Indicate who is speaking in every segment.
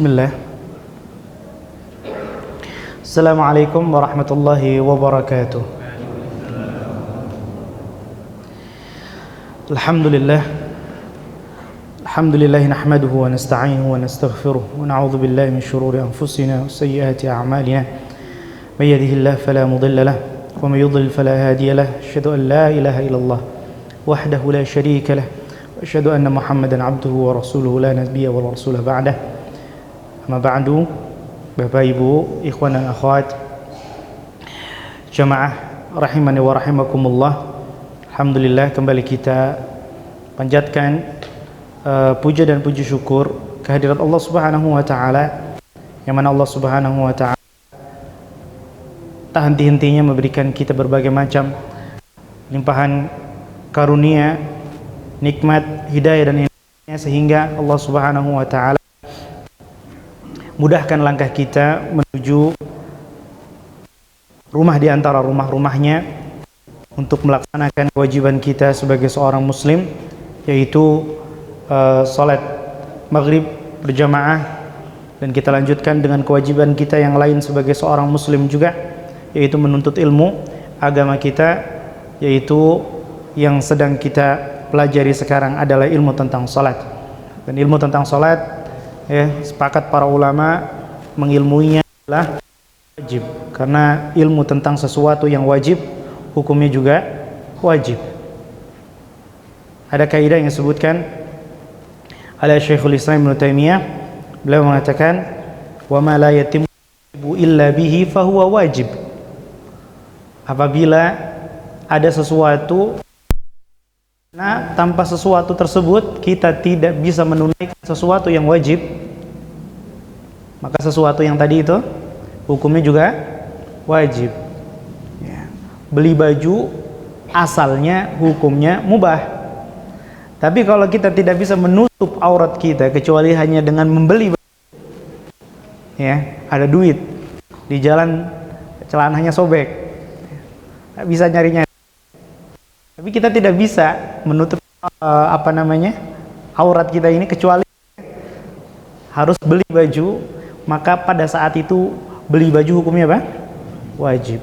Speaker 1: Bismillah. Assalamualaikum warahmatullahi wabarakatuh. Alhamdulillah. Alhamdulillah nahmaduhu wa nasta'inuhu wa nastaghfiruh wa na'udzu billahi min shururi anfusina wa sayyiati a'malina. May yahdihillahu fala mudilla lahu wa may yudlil fala hadiya lahu. Asyhadu an la ilaha illallah wahdahu la syarika lahu wa asyhadu anna Muhammadan 'abduhu wa rasuluhu la nabiyya wa rasula ba'dah. Amma ba'du. Bapak Ibu, ikhwan dan akhwat, jamaah rahimani wa rahimakumullah. Alhamdulillah, kembali kita panjatkan puja dan puji syukur kehadirat Allah Subhanahu wa taala, yang mana Allah Subhanahu wa taala tak henti-hentinya memberikan kita berbagai macam limpahan karunia, nikmat, hidayah dan inayahnya, sehingga Allah Subhanahu wa taala mudahkan langkah kita menuju rumah di antara rumah-rumahnya untuk melaksanakan kewajiban kita sebagai seorang muslim, yaitu salat maghrib berjamaah. Dan kita lanjutkan dengan kewajiban kita yang lain sebagai seorang muslim juga, yaitu menuntut ilmu agama kita, yaitu yang sedang kita pelajari sekarang adalah ilmu tentang salat. Dan ilmu tentang salat, sepakat para ulama mengilmuinya adalah wajib, karena ilmu tentang sesuatu yang wajib hukumnya juga wajib. Ada kaidah yang disebutkan oleh Syekhul Islam Ibnu Taimiyah. Beliau mengatakan, wa ma la yatimmu illa bihi fahuwa wajib. Apabila ada sesuatu, nah, tanpa sesuatu tersebut kita tidak bisa menunaikan sesuatu yang wajib, maka sesuatu yang tadi itu hukumnya juga wajib. Beli baju asalnya hukumnya mubah, tapi kalau kita tidak bisa menutup aurat kita kecuali hanya dengan membeli baju, ada duit di jalan celananya sobek, tak bisa nyarinya. Tapi kita tidak bisa menutup aurat kita ini kecuali harus beli baju, maka pada saat itu beli baju hukumnya apa? Wajib.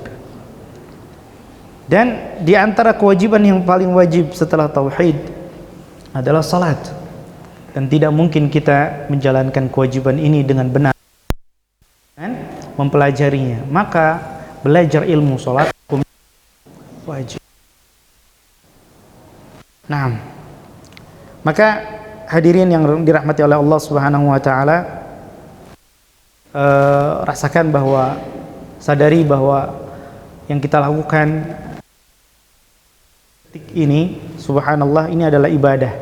Speaker 1: Dan di antara kewajiban yang paling wajib setelah tauhid adalah salat. Dan tidak mungkin kita menjalankan kewajiban ini dengan benar dan mempelajarinya. Maka belajar ilmu salat hukumnya wajib. Nah, maka hadirin yang dirahmati oleh Allah Subhanahu wa taala, rasakan bahwa, sadari bahwa yang kita lakukan ini, subhanallah, ini adalah ibadah.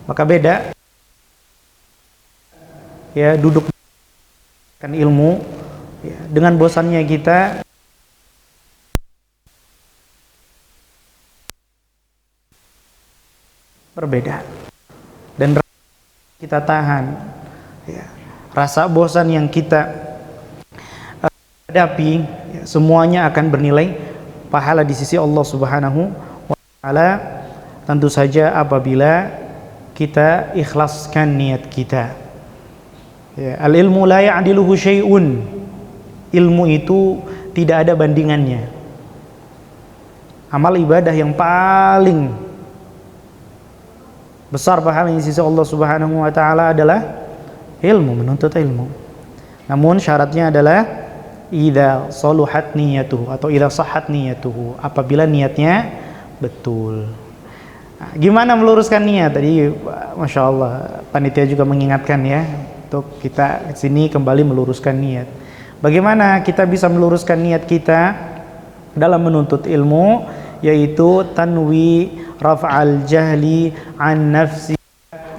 Speaker 1: Maka beda duduk kan ilmu dengan bosannya kita berbeda. Dan kita tahan rasa bosan yang kita hadapi, semuanya akan bernilai pahala di sisi Allah Subhanahu wa taala, tentu saja apabila kita ikhlaskan niat kita. Al ilmu la ya'diluhu syai'un. Ilmu itu tidak ada bandingannya. Amal ibadah yang paling besar pahalanya di sisi Allah Subhanahu wa taala adalah ilmu, menuntut ilmu. Namun syaratnya adalah idza saluhat niyatuhu atau idza sahhat niyatuhu, apabila niatnya betul. Nah, gimana meluruskan niat? Tadi Masya Allah panitia juga mengingatkan untuk kita sini kembali meluruskan niat. Bagaimana kita bisa meluruskan niat kita dalam menuntut ilmu, yaitu tanwi raf'al jahli an nafsi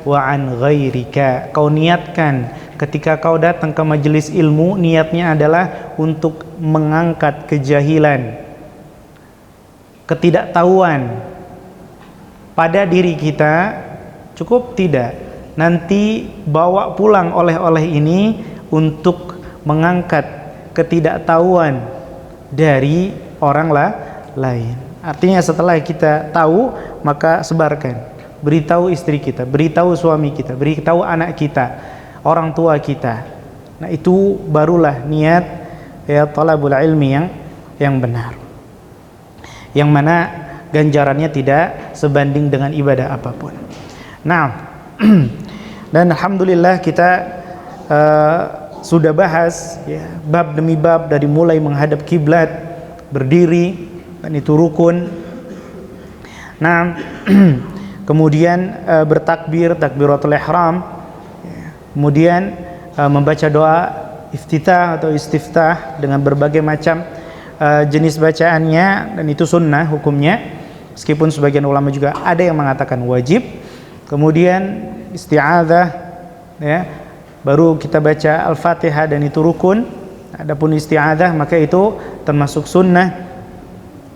Speaker 1: wa an ghairika. Kau niatkan ketika kau datang ke majelis ilmu, niatnya adalah untuk mengangkat kejahilan, ketidaktahuan pada diri kita. Cukup tidak, nanti bawa pulang oleh-oleh ini untuk mengangkat ketidaktahuan dari orang lain. Artinya setelah kita tahu, maka sebarkan. beritahu istri kita, beritahu suami kita, beritahu anak kita, orang tua kita. Nah, itu barulah niat ya talabul ilmi yang benar. Yang mana ganjarannya tidak sebanding dengan ibadah apapun. Nah, dan alhamdulillah kita sudah bahas ya, bab demi bab, dari mulai menghadap kiblat, berdiri, dan itu rukun. Nah, kemudian bertakbir, takbiratul ihram, ya. Kemudian membaca doa iftitah atau istiftah dengan berbagai macam jenis bacaannya, dan itu sunnah hukumnya, meskipun sebagian ulama juga ada yang mengatakan wajib. Kemudian isti'adzah ya, baru kita baca al-fatihah, dan itu rukun. Adapun isti'adzah maka itu termasuk sunnah.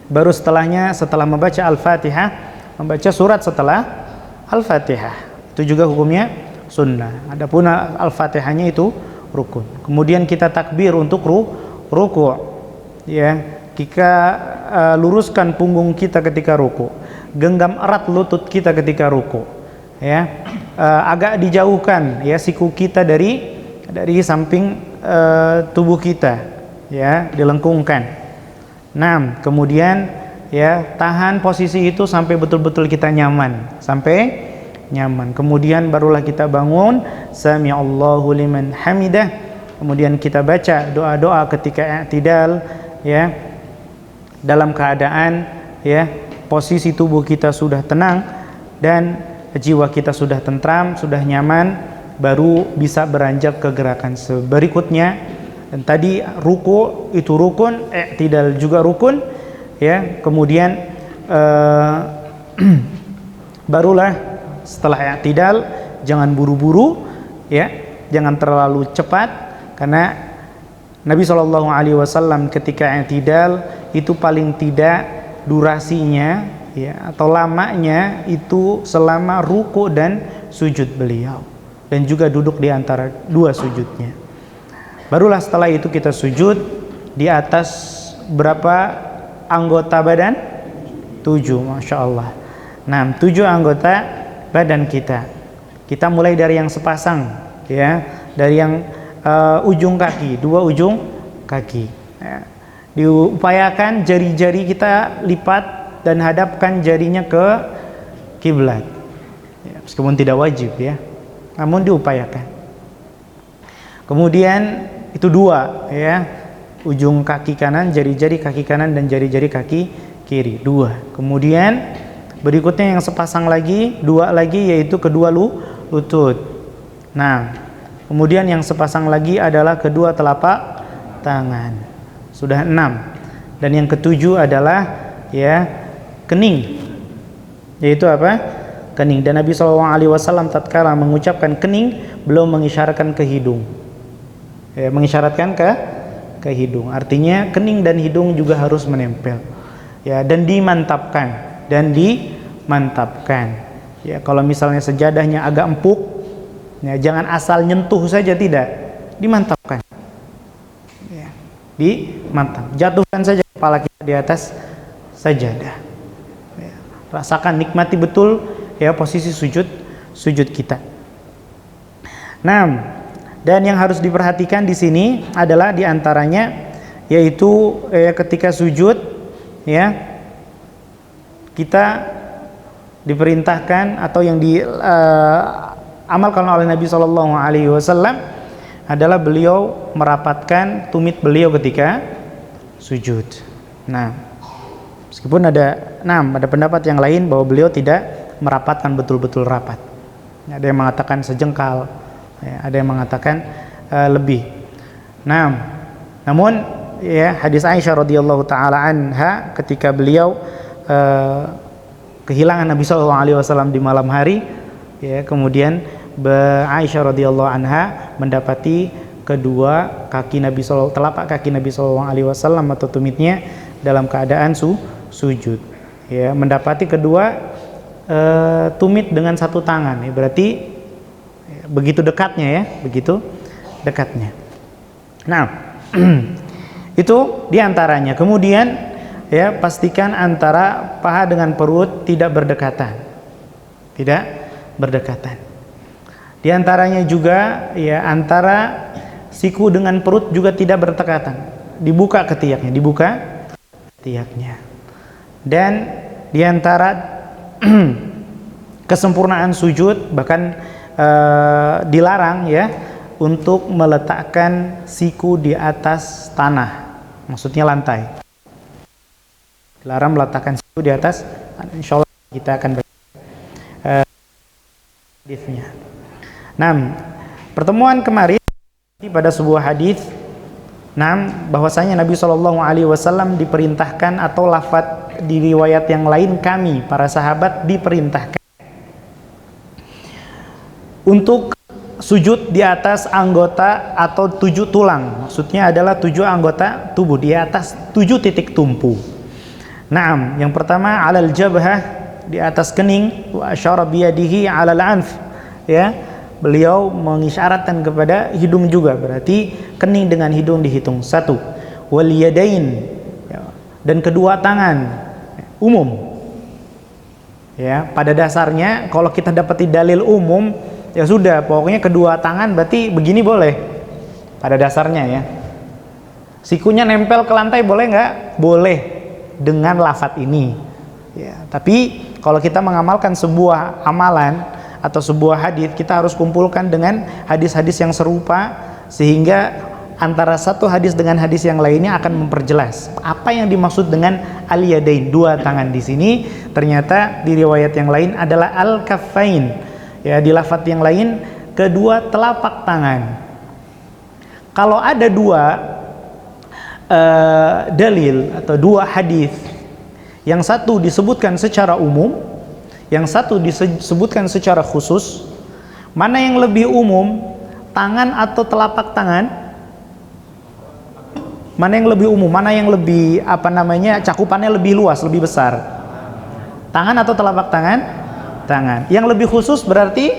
Speaker 1: Baru setelahnya, setelah membaca al-fatihah, membaca surat setelah al-fatihah, itu juga hukumnya sunnah. Adapun al-fatihahnya itu rukun. Kemudian kita takbir untuk ruku'. Ya, kita luruskan punggung kita ketika ruku, genggam erat lutut kita ketika ruku, ya, agak dijauhkan ya siku kita dari samping tubuh kita, ya, dilengkungkan. Nah, kemudian ya tahan posisi itu sampai betul-betul kita nyaman, sampai nyaman. Kemudian barulah kita bangun, sami Allahu liman hamidah. Kemudian kita baca doa-doa ketika i'tidal, ya, dalam keadaan ya posisi tubuh kita sudah tenang dan jiwa kita sudah tentram, sudah nyaman, baru bisa beranjak ke gerakan berikutnya. Dan tadi ruku itu rukun, i'tidal juga rukun, ya. Kemudian barulah setelah i'tidal jangan buru-buru, ya, jangan terlalu cepat, karena Nabi SAW ketika i'tidal itu paling tidak durasinya ya atau lamanya itu selama ruku dan sujud beliau, dan juga duduk di antara dua sujudnya. Barulah setelah itu kita sujud di atas berapa anggota badan? 7, Masya Allah. Nah, 7 anggota badan kita. Kita mulai dari yang sepasang, ya, dari yang ujung kaki, 2 ujung kaki, ya. Diupayakan jari-jari kita lipat dan hadapkan jarinya ke kiblat, ya, meskipun tidak wajib ya, namun diupayakan. Kemudian itu 2 ya, ujung kaki kanan, jari-jari kaki kanan dan jari-jari kaki kiri, 2. Kemudian berikutnya yang sepasang lagi, 2 lagi, yaitu kedua lutut. Nah, kemudian yang sepasang lagi adalah kedua telapak tangan. Sudah 6. Dan yang ketujuh adalah ya kening. Yaitu apa? Kening. Dan Nabi SAW tatkala mengucapkan kening, belum mengisyaratkan ke hidung. Ya, mengisyaratkan ke hidung. Artinya kening dan hidung juga harus menempel. Ya, dan dimantapkan. Ya, kalau misalnya sejadahnya agak empuk, ya, jangan asal nyentuh saja, tidak, dimantapkan, ya, dimantap, jatuhkan saja kepala kita di atas sajadah, ya, rasakan, nikmati betul ya posisi sujud kita. Nah, dan yang harus diperhatikan di sini adalah diantaranya yaitu ketika sujud, ya, kita diperintahkan atau yang amalkan oleh Nabi SAW adalah beliau merapatkan tumit beliau ketika sujud. Nah, meskipun ada pendapat yang lain bahwa beliau tidak merapatkan betul-betul rapat. Ada yang mengatakan sejengkal, ya, ada yang mengatakan lebih. Nah, namun ya hadis Aisyah radhiyallahu taala anha ketika beliau kehilangan Nabi SAW di malam hari, ya, kemudian Aisyah radhiyallahu anha mendapati kedua kaki Nabi telapak kaki Nabi SAW atau tumitnya dalam keadaan sujud, ya, mendapati kedua tumit dengan satu tangan, ya, berarti ya, begitu dekatnya. Nah, itu diantaranya. Kemudian ya pastikan antara paha dengan perut tidak berdekatan, Tidak berdekatan. Di antaranya juga ya antara siku dengan perut juga tidak berdekatan. Dibuka ketiaknya. Dan di antara kesempurnaan sujud bahkan dilarang ya untuk meletakkan siku di atas tanah, maksudnya lantai. Dilarang meletakkan siku di atas tanah. Insyaallah kita akan baca hadisnya. Nah, pertemuan kemarin pada sebuah hadis, bahwasanya Nabi SAW diperintahkan, atau lafaz di riwayat yang lain, kami para sahabat diperintahkan untuk sujud di atas anggota atau 7 tulang. Maksudnya adalah 7 anggota tubuh di atas 7 titik tumpu. Yang pertama alal jabhah, di atas kening, wa asyara biyadihi alal anf, ya. Beliau mengisyaratkan kepada hidung juga, berarti kening dengan hidung dihitung 1. Wal yadain, ya, dan kedua tangan, umum. Ya, pada dasarnya kalau kita dapati dalil umum, ya sudah, pokoknya kedua tangan berarti begini boleh. Pada dasarnya ya. Sikunya nempel ke lantai boleh nggak? Boleh dengan lafaz ini. Ya, tapi kalau kita mengamalkan sebuah amalan atau sebuah hadis, kita harus kumpulkan dengan hadis-hadis yang serupa, sehingga antara satu hadis dengan hadis yang lainnya akan memperjelas apa yang dimaksud dengan al-yadain, 2 tangan. Di sini ternyata di riwayat yang lain adalah al-kaffain, ya, di lafaz yang lain kedua telapak tangan. Kalau ada 2 dalil atau 2 hadis, yang satu disebutkan secara umum, yang satu disebutkan secara khusus, mana yang lebih umum, tangan atau telapak tangan? Mana yang lebih umum? Mana yang lebih cakupannya lebih luas, lebih besar? Tangan atau telapak tangan? Tangan. Yang lebih khusus berarti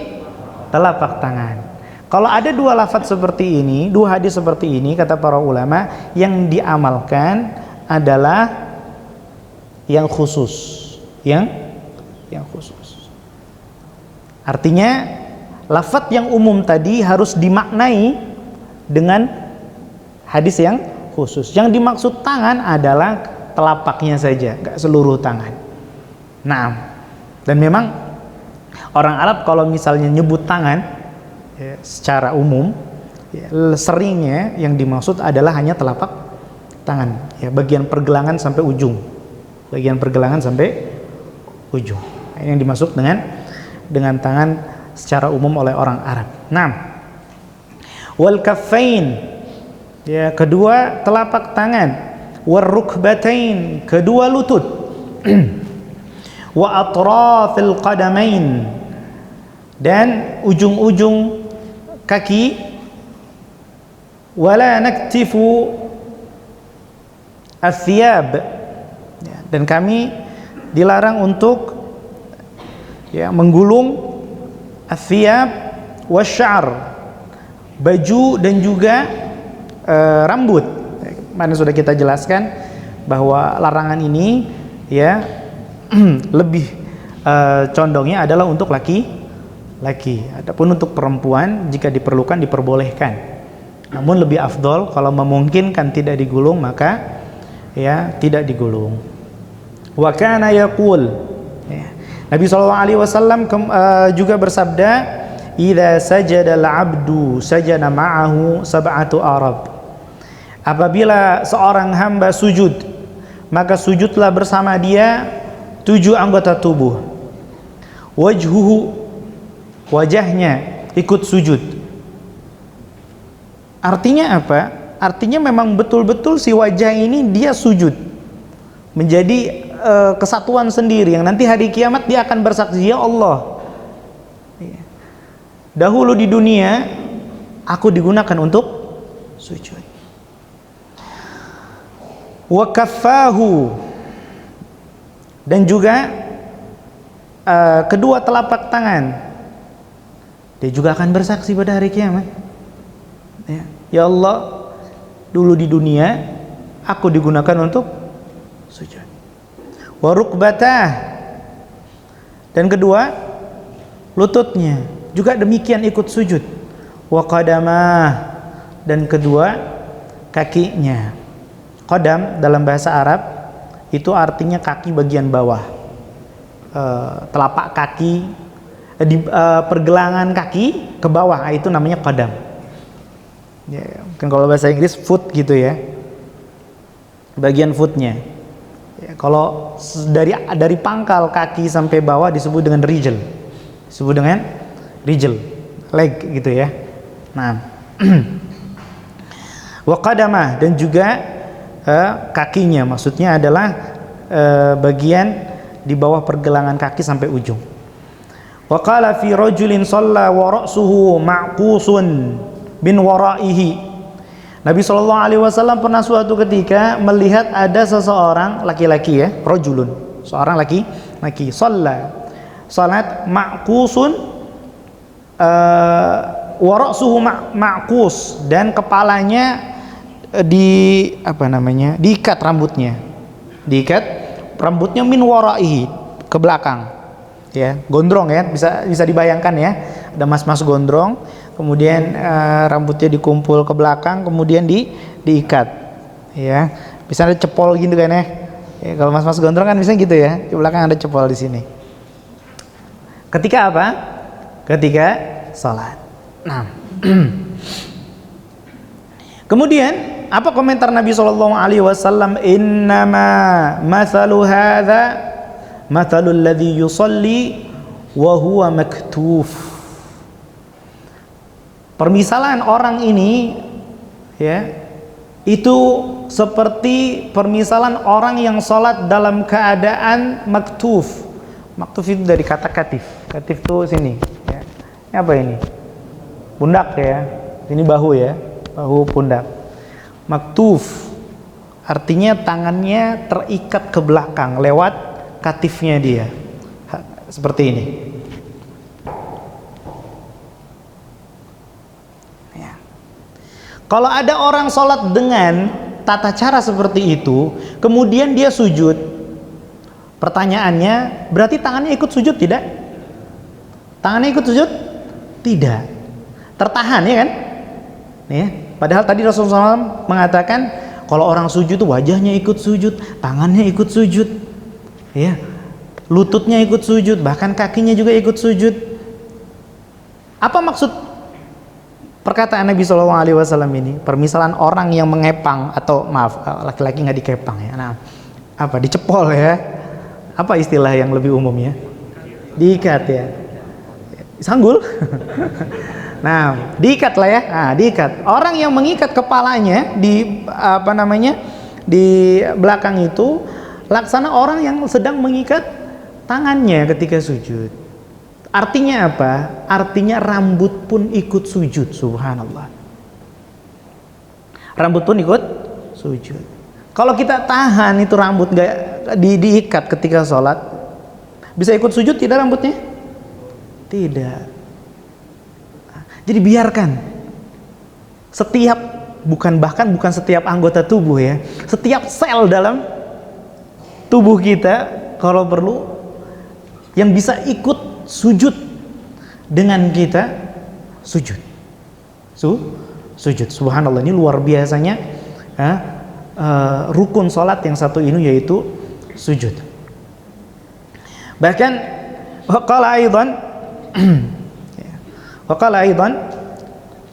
Speaker 1: telapak tangan. Kalau ada 2 lafaz seperti ini, 2 hadis seperti ini, kata para ulama, yang diamalkan adalah yang khusus, yang khusus. Artinya lafaz yang umum tadi harus dimaknai dengan hadis yang khusus. Yang dimaksud tangan adalah telapaknya saja, nggak seluruh tangan. Dan memang orang Arab kalau misalnya nyebut tangan, ya, secara umum, ya, seringnya yang dimaksud adalah hanya telapak tangan, ya, bagian pergelangan sampai ujung, Ini yang dimaksud dengan tangan secara umum oleh orang Arab. Wal kaffain, ya, kedua telapak tangan. War rukbatain, kedua lutut. Wa atrafil qadamain, dan ujung-ujung kaki. Wala naktifu athiyab, dan kami dilarang untuk, ya, menggulung athiyab wasy'ar, baju dan juga rambut. Mana sudah kita jelaskan bahwa larangan ini, ya, lebih condongnya adalah untuk laki-laki. Adapun untuk perempuan jika diperlukan diperbolehkan. Namun lebih afdol kalau memungkinkan tidak digulung, maka ya tidak digulung. Wa kana yaqul, ya, Nabi SAW juga bersabda, idza sajada al-'abdu sajada ma'ahu sab'atu arab. Apabila seorang hamba sujud, maka sujudlah bersama dia 7 anggota tubuh. Wajhuhu, wajahnya ikut sujud. Artinya apa? Artinya memang betul-betul si wajah ini dia sujud, menjadi kesatuan sendiri, yang nanti hari kiamat dia akan bersaksi, ya Allah, dahulu di dunia aku digunakan untuk sujud. Wa kaffahu, dan juga kedua telapak tangan, dia juga akan bersaksi pada hari kiamat, ya Allah, dulu di dunia aku digunakan untuk sujud. Wa rukbatah, dan kedua lututnya juga demikian ikut sujud. Wa qadamah, dan kedua kakinya. Qadam dalam bahasa Arab itu artinya kaki bagian bawah, telapak kaki, pergelangan kaki ke bawah, itu namanya qadam. Ya, mungkin kalau bahasa Inggris foot gitu ya, bagian footnya. Ya, kalau dari pangkal kaki sampai bawah disebut dengan rijl, leg gitu ya. Nah, wa qadamah, dan juga kakinya, maksudnya adalah bagian di bawah pergelangan kaki sampai ujung. Wa qala fi rajulin shalla wa ra'suhu ma'qusun bin wara'ihi. Nabi SAW pernah suatu ketika melihat ada seseorang laki-laki ya, rajulun, seorang laki-laki, shalla, salat ma'qusun, wa ra'suhu ma'qus, dan kepalanya diikat rambutnya min wara'ihi, ke belakang ya, gondrong ya, bisa dibayangkan ya, ada mas-mas gondrong, kemudian rambutnya dikumpul ke belakang, kemudian diikat ya, bisa ada cepol gitu kan ya, kalau mas-mas gondrong kan bisa gitu ya, di belakang ada cepol di sini. Ketika apa? Ketika salat. Nah, kemudian apa komentar Nabi SAW? Innama mathalu hadha mathalul ladzi yusalli wa huwa maktuf. Permisalan orang ini ya, itu seperti permisalan orang yang sholat dalam keadaan maktuf. Maktuf itu dari kata katif. Katif itu sini ya. Ini apa ini? Pundak ya. Ini bahu ya. Bahu pundak. Maktuf artinya tangannya terikat ke belakang lewat katifnya dia, seperti ini ya. Kalau ada orang sholat dengan tata cara seperti itu, kemudian dia sujud, pertanyaannya, berarti tangannya ikut sujud tidak? Tangannya ikut sujud? Tidak, tertahan ya kan ya. Padahal tadi Rasulullah SAW mengatakan kalau orang sujud itu wajahnya ikut sujud, tangannya ikut sujud, ya, lututnya ikut sujud, bahkan kakinya juga ikut sujud. Apa maksud perkataan Nabi SAW ini? Permisalan orang yang mengepang, atau maaf, laki-laki nggak dikepang ya. Nah, apa? Dicepol ya? Apa istilah yang lebih umum ya? Diikat ya? Sanggul? Nah, diikat lah ya. Nah, diikat. Orang yang mengikat kepalanya di di belakang itu laksana orang yang sedang mengikat tangannya ketika sujud. Artinya apa? Artinya rambut pun ikut sujud. Subhanallah. Rambut pun ikut sujud. Kalau kita tahan itu rambut nggak diikat ketika sholat, bisa ikut sujud tidak rambutnya? Tidak. Jadi biarkan bahkan bukan setiap anggota tubuh ya, setiap sel dalam tubuh kita kalau perlu yang bisa ikut sujud dengan kita sujud. Sujud. Subhanallah, ini luar biasanya rukun sholat yang satu ini, yaitu sujud. Bahkan waqala aidan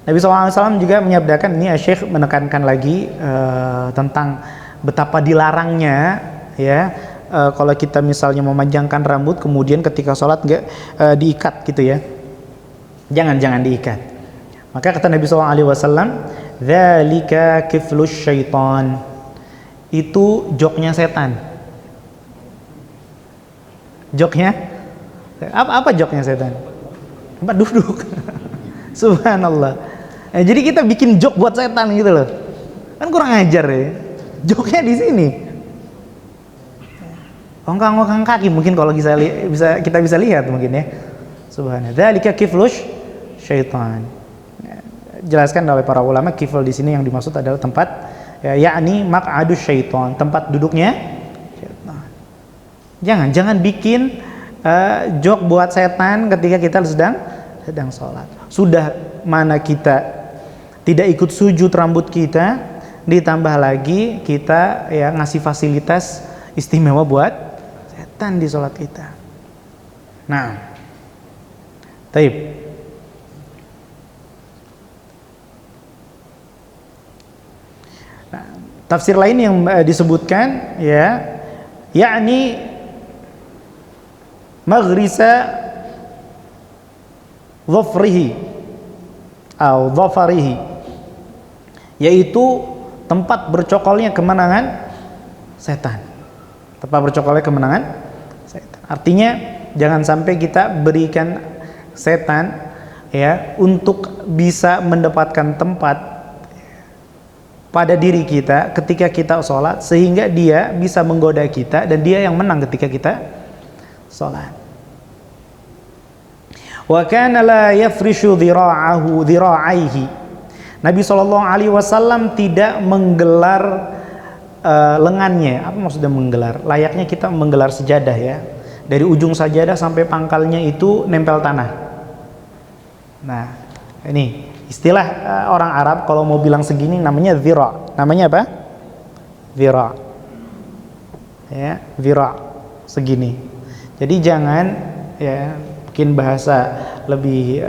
Speaker 1: Nabi SAW juga menyabdakan, ini Syekh menekankan lagi tentang betapa dilarangnya ya, kalau kita misalnya memanjangkan rambut kemudian ketika sholat nggak diikat gitu ya, jangan diikat. Maka kata Nabi SAW, dzalika kiflus syaitan, itu joknya setan. Joknya apa joknya setan? Tempat duduk. Subhanallah. Jadi kita bikin jok buat setan gitu loh. Kan kurang ajar ya. Joknya di sini. Ongkang-ongkang kaki mungkin kalau kita bisa lihat mungkin ya. Subhanallah. Dzalika kiflush syaitan. Jelaskan oleh para ulama, kifl di sini yang dimaksud adalah tempat yakni maq'adus syaitan, tempat duduknya syaitan. Jangan bikin jok buat setan ketika kita sedang sholat. Sudah mana kita tidak ikut sujud rambut kita, ditambah lagi kita ya ngasih fasilitas istimewa buat setan di sholat kita. Nah, taib. Nah, tafsir lain yang disebutkan ya, yakni maghrisa dhafrihi atau dhafarihi, yaitu tempat bercokolnya kemenangan setan. Tempat bercokolnya kemenangan setan. Artinya jangan sampai kita berikan setan ya untuk bisa mendapatkan tempat pada diri kita ketika kita sholat, sehingga dia bisa menggoda kita dan dia yang menang ketika kita sholat. Wa kana la yafrishu dhira'aihi. Nabi SAW tidak menggelar lengannya. Apa maksudnya menggelar? Layaknya kita menggelar sejadah ya. Dari ujung sajadah sampai pangkalnya itu nempel tanah. Nah, ini istilah orang Arab kalau mau bilang segini namanya dhira'. Namanya apa? Dhira'. Ya, dhira' segini. Jadi jangan ya, mungkin bahasa lebih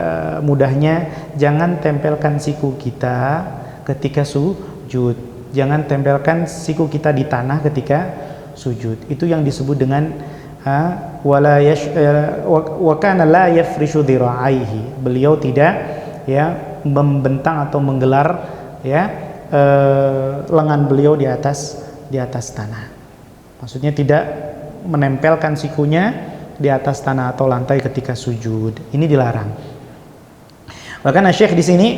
Speaker 1: mudahnya, jangan tempelkan siku kita ketika sujud. Jangan tempelkan siku kita di tanah ketika sujud. Itu yang disebut dengan wa kana la yafrishu dhira'aihi. Beliau tidak ya membentang atau menggelar ya lengan beliau di atas tanah. Maksudnya tidak menempelkan sikunya di atas tanah atau lantai ketika sujud. Ini dilarang. Bahkan Syekh di sini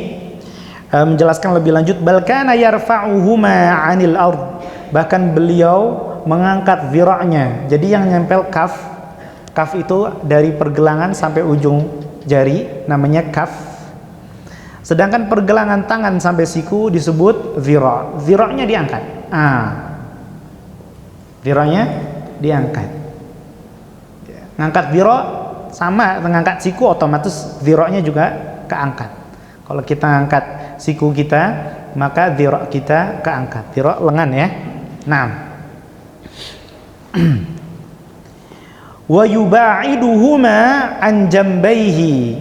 Speaker 1: menjelaskan lebih lanjut, bal kana yarfa'uhuma 'anil ard. Bahkan beliau mengangkat dhira'nya. Jadi yang nempel kaf itu dari pergelangan sampai ujung jari namanya kaf. Sedangkan pergelangan tangan sampai siku disebut dhira'. Dhira'nya diangkat. Dhira'nya diangkat. Ngangkat dhira' sama mengangkat siku, otomatis dhira'nya juga keangkat. Kalau kita angkat siku kita, maka dhira' kita keangkat. Dhira' lengan ya. Nah. Wa yuba'iduhuma an jambaihi.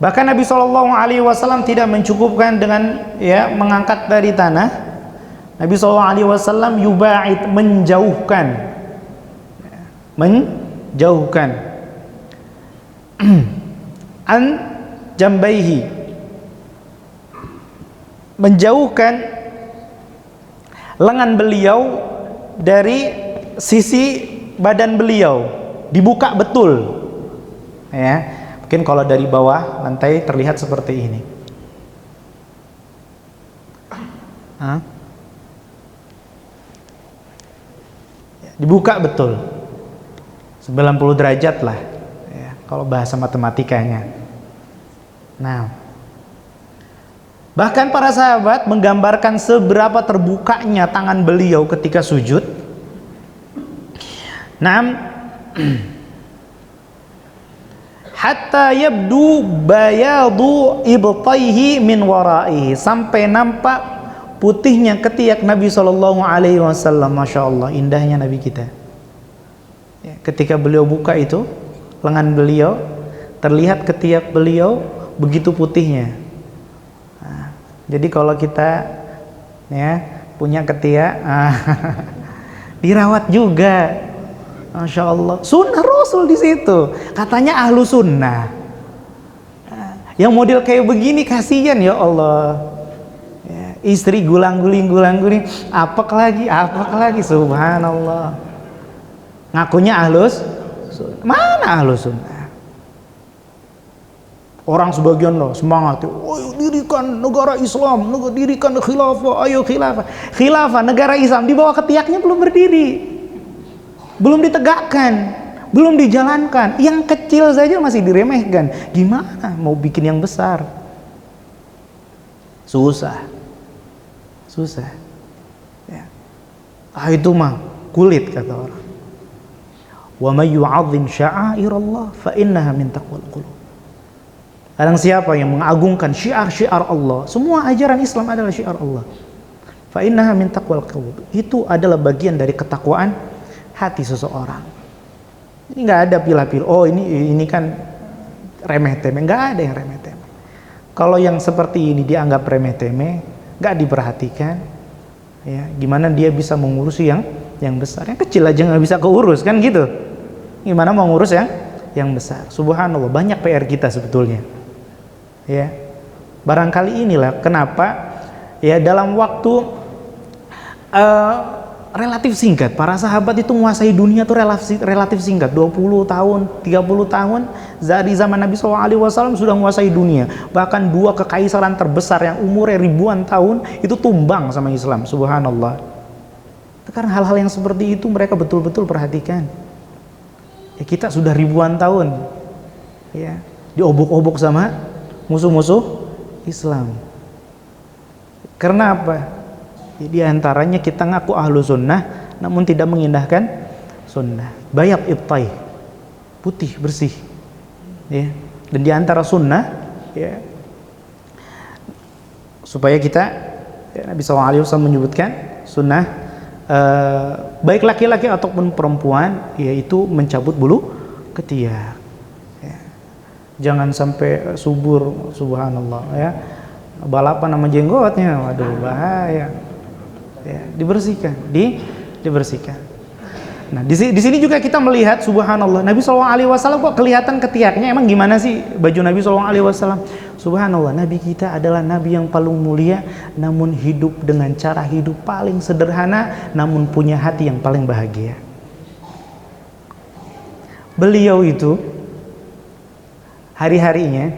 Speaker 1: Bahkan Nabi SAW tidak mencukupkan dengan ya mengangkat dari tanah. Nabi SAW yuba'id, menjauhkan an jambaihi, menjauhkan lengan beliau dari sisi badan beliau, dibuka betul ya. Mungkin kalau dari bawah lantai terlihat seperti ini. Dibuka betul 90 derajat lah ya, kalau bahasa matematikanya. Nah, bahkan para sahabat menggambarkan seberapa terbukanya tangan beliau ketika sujud. Hatta yabdu bayadu ibtaihi min waraihi, sampai nampak putihnya ketiak Nabi SAW. Masya Allah, indahnya Nabi kita ya, ketika beliau buka itu lengan beliau, terlihat ketiak beliau begitu putihnya. Nah, jadi kalau kita ya punya ketiak dirawat juga, Masya Allah. Sunnah Rasul di situ, katanya ahlu sunnah. Yang model kayak begini kasihan ya Allah ya, istri gulang-guling apek lagi subhanallah. Ngakunya ahlus sunnah. Mana ahlus sunnah? Orang sebagian loh semangat, oh, dirikan negara Islam, dirikan khilafah, ayo khilafah negara Islam, di bawah ketiaknya belum berdiri, belum ditegakkan, belum dijalankan. Yang kecil saja masih diremehkan, gimana mau bikin yang besar? Susah ya. Itu mah kulit, kata orang. Wa may yu'azzim sya'airallah fa innaha min taqwal qulub. Barang siapa yang mengagungkan syiar-syiar Allah, semua ajaran Islam adalah syiar Allah. Fa innaha min taqwal qulub. Itu adalah bagian dari ketakwaan hati seseorang. Ini enggak ada pilih-pilih. Oh, ini kan remeh-temeh. Enggak ada yang remeh-temeh. Kalau yang seperti ini dianggap remeh-temeh, enggak diperhatikan, ya, gimana dia bisa mengurusi yang besar? Yang kecil aja nggak bisa keurus, kan gitu. Gimana mau ngurus yang besar? Subhanallah, banyak PR kita sebetulnya. Ya, barangkali inilah kenapa ya dalam waktu relatif singkat para sahabat itu menguasai dunia tuh relatif singkat, 20 tahun, 30 tahun dari zaman Nabi SAW sudah menguasai dunia. Bahkan 2 kekaisaran terbesar yang umurnya ribuan tahun itu tumbang sama Islam. Subhanallah. Karena hal-hal yang seperti itu mereka betul-betul perhatikan. Ya, kita sudah ribuan tahun ya diobok-obok sama musuh-musuh Islam. Karena apa? Ya, di antaranya kita ngaku ahlu sunnah namun tidak mengindahkan sunnah. Bayat ibtai, putih bersih, ya. Dan di antara sunnah, ya, supaya kita, ya, Nabi SAW menyebutkan sunnah baik laki-laki ataupun perempuan, yaitu mencabut bulu ketiak. Ya. Jangan sampai subur, subhanallah, ya. Balapan sama jenggotnya, waduh bahaya. Ya, dibersihkan, dibersihkan. Nah, di sini juga kita melihat subhanallah Nabi SAW kok kelihatan ketiaknya. Emang gimana sih baju Nabi SAW? Subhanallah, Nabi kita adalah Nabi yang paling mulia, namun hidup dengan cara hidup paling sederhana, namun punya hati yang paling bahagia. Beliau itu hari-harinya,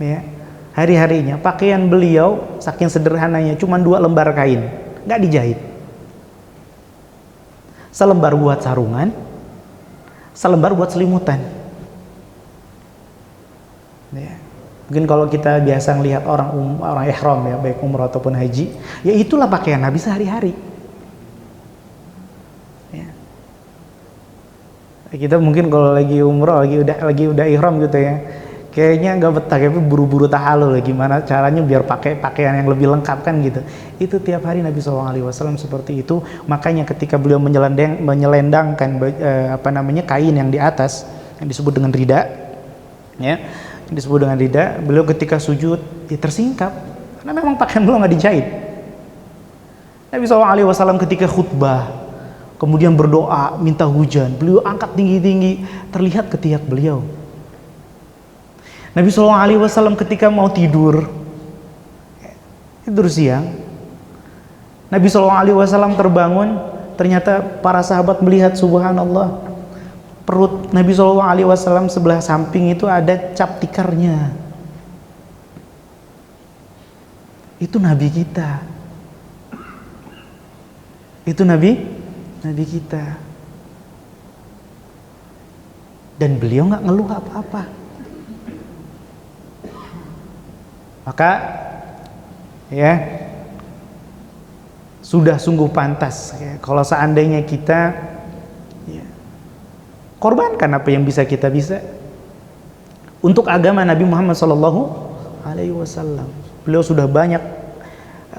Speaker 1: ya, hari-harinya pakaian beliau saking sederhananya cuma 2 lembar kain, nggak dijahit. Selembar buat sarungan, selembar buat selimutan. Ya. Mungkin kalau kita biasa melihat orang ihram, ya, baik umrah ataupun haji, ya itulah pakaian Nabi sehari-hari. Ya. Kita mungkin kalau lagi umrah, lagi udah ihram gitu ya, kayaknya nggak betah, tapi buru-buru tahalul, gimana caranya biar pakai pakaian yang lebih lengkap kan gitu. Itu tiap hari Nabi SAW seperti itu. Makanya ketika beliau menyelendangkan kain yang di atas yang disebut dengan rida, ya, yang disebut dengan rida, beliau ketika sujud dia tersingkap karena memang pakaian beliau nggak dijahit. Nabi SAW ketika khutbah kemudian berdoa minta hujan, beliau angkat tinggi-tinggi, terlihat ketiak beliau. Nabi SAW ketika mau tidur siang, Nabi SAW terbangun, ternyata para sahabat melihat subhanallah, perut Nabi SAW sebelah samping itu ada cap tikarnya. Itu Nabi kita. Itu Nabi kita. Dan beliau nggak ngeluh apa-apa. Maka ya sudah sungguh pantas ya, kalau seandainya kita ya, korbankan apa yang bisa kita untuk agama Nabi Muhammad SAW. Beliau sudah banyak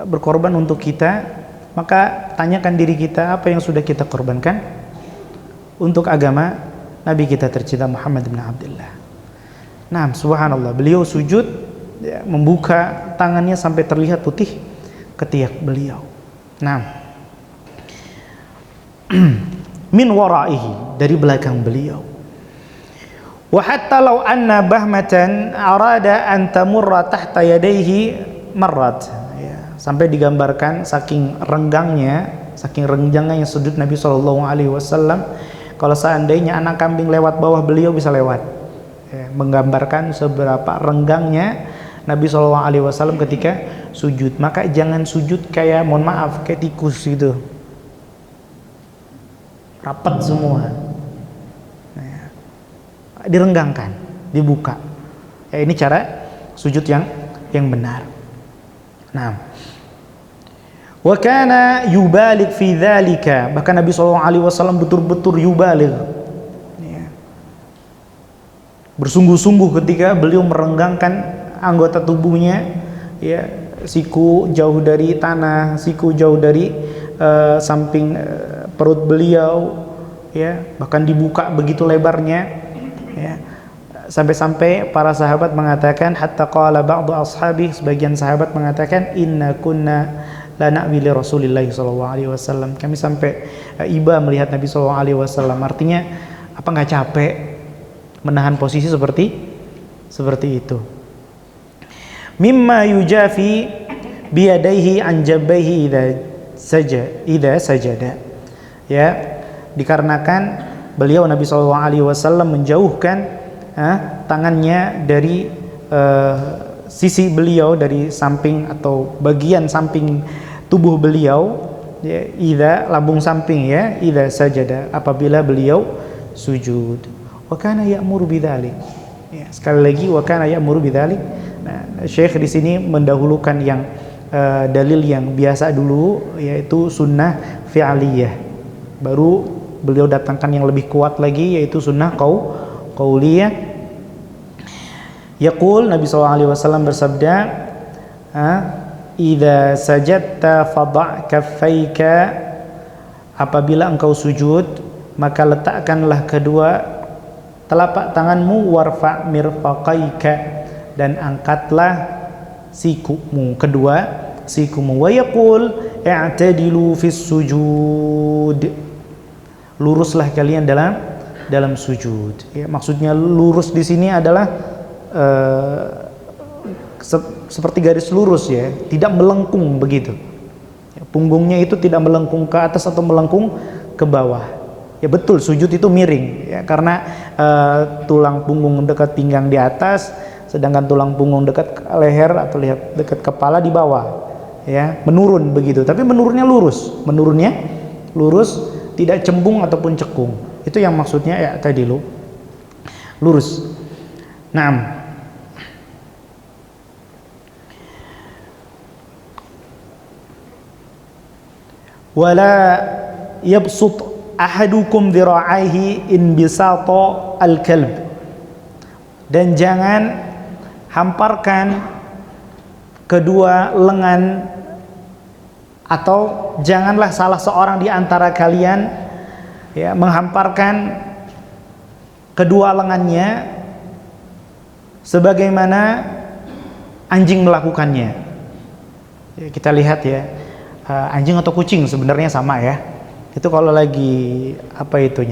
Speaker 1: berkorban untuk kita, maka tanyakan diri kita apa yang sudah kita korbankan untuk agama Nabi kita tercinta Muhammad bin Abdullah. Nah, subhanallah, beliau sujud, ya, membuka tangannya sampai terlihat putih ketiak beliau. Nah, min waraihi, dari belakang beliau. Wa hatta law anna bahmatan arada an tamurra tahta yadayhi marrat, ya, sampai digambarkan saking renggangnya sudut Nabi SAW, kalau seandainya anak kambing lewat bawah beliau bisa lewat, ya, menggambarkan seberapa renggangnya Nabi SAW ketika sujud. Maka jangan sujud kayak, mohon maaf, kayak tikus gitu, rapat semua. Nah, direnggangkan, dibuka. Ya, ini cara sujud yang benar. Nah, wa kana yubalik fi dzalika, bahkan Nabi SAW betul-betul yubalik, bersungguh-sungguh ketika beliau merenggangkan anggota tubuhnya, ya, siku jauh dari tanah, siku jauh dari samping perut beliau, ya, bahkan dibuka begitu lebarnya, ya, sampai-sampai para sahabat mengatakan, hatta qala ba'du ashabi, sebagian sahabat mengatakan, inna kunna la na'wi li Rasulillah sallallahu alaihi wasallam, kami sampai iba melihat Nabi sallallahu alaihi wasallam. Artinya apa, nggak capek menahan posisi seperti itu. Mimma yujafi biyadaihi an jabbaihi idza sajada, ya, dikarenakan beliau Nabi sallallahu alaihi wasallam menjauhkan tangannya dari sisi beliau, dari samping atau bagian samping tubuh beliau, ya, idza, lambung samping, ya, idza sajada, apabila beliau sujud. Wa kana ya'muru bidzalik. Ya, sekali lagi wa kana ya'muru bidzalik. Nah, Syekh di sini mendahulukan yang dalil yang biasa dulu, yaitu sunnah fi'aliyah. Baru beliau datangkan yang lebih kuat lagi, yaitu sunnah qauliyah. Yaqul, Nabi SAW bersabda, idza sajadta fadha' kaffaika, apabila engkau sujud maka letakkanlah kedua telapak tanganmu, warfa' mirfaqaika, dan angkatlah sikumu, kedua sikumu. Wa yaqul i'tadilu fis sujud, luruslah kalian dalam sujud. Ya, maksudnya lurus di sini adalah seperti garis lurus, ya, tidak melengkung begitu. Ya, punggungnya itu tidak melengkung ke atas atau melengkung ke bawah. Ya betul, sujud itu miring, ya, karena tulang punggung dekat pinggang di atas, sedangkan tulang punggung dekat leher atau dekat kepala di bawah, ya, menurun begitu. Tapi menurunnya lurus, tidak cembung ataupun cekung. Itu yang maksudnya ya tadi lurus. Naam. Wala yabsut ahadukum dhira'aihi inbisata al-kalb, dan jangan hamparkan kedua lengan, atau janganlah salah seorang di antara kalian, ya, menghamparkan kedua lengannya sebagaimana anjing melakukannya. Ya, kita lihat, ya, anjing atau kucing sebenarnya sama, ya. Itu kalau lagi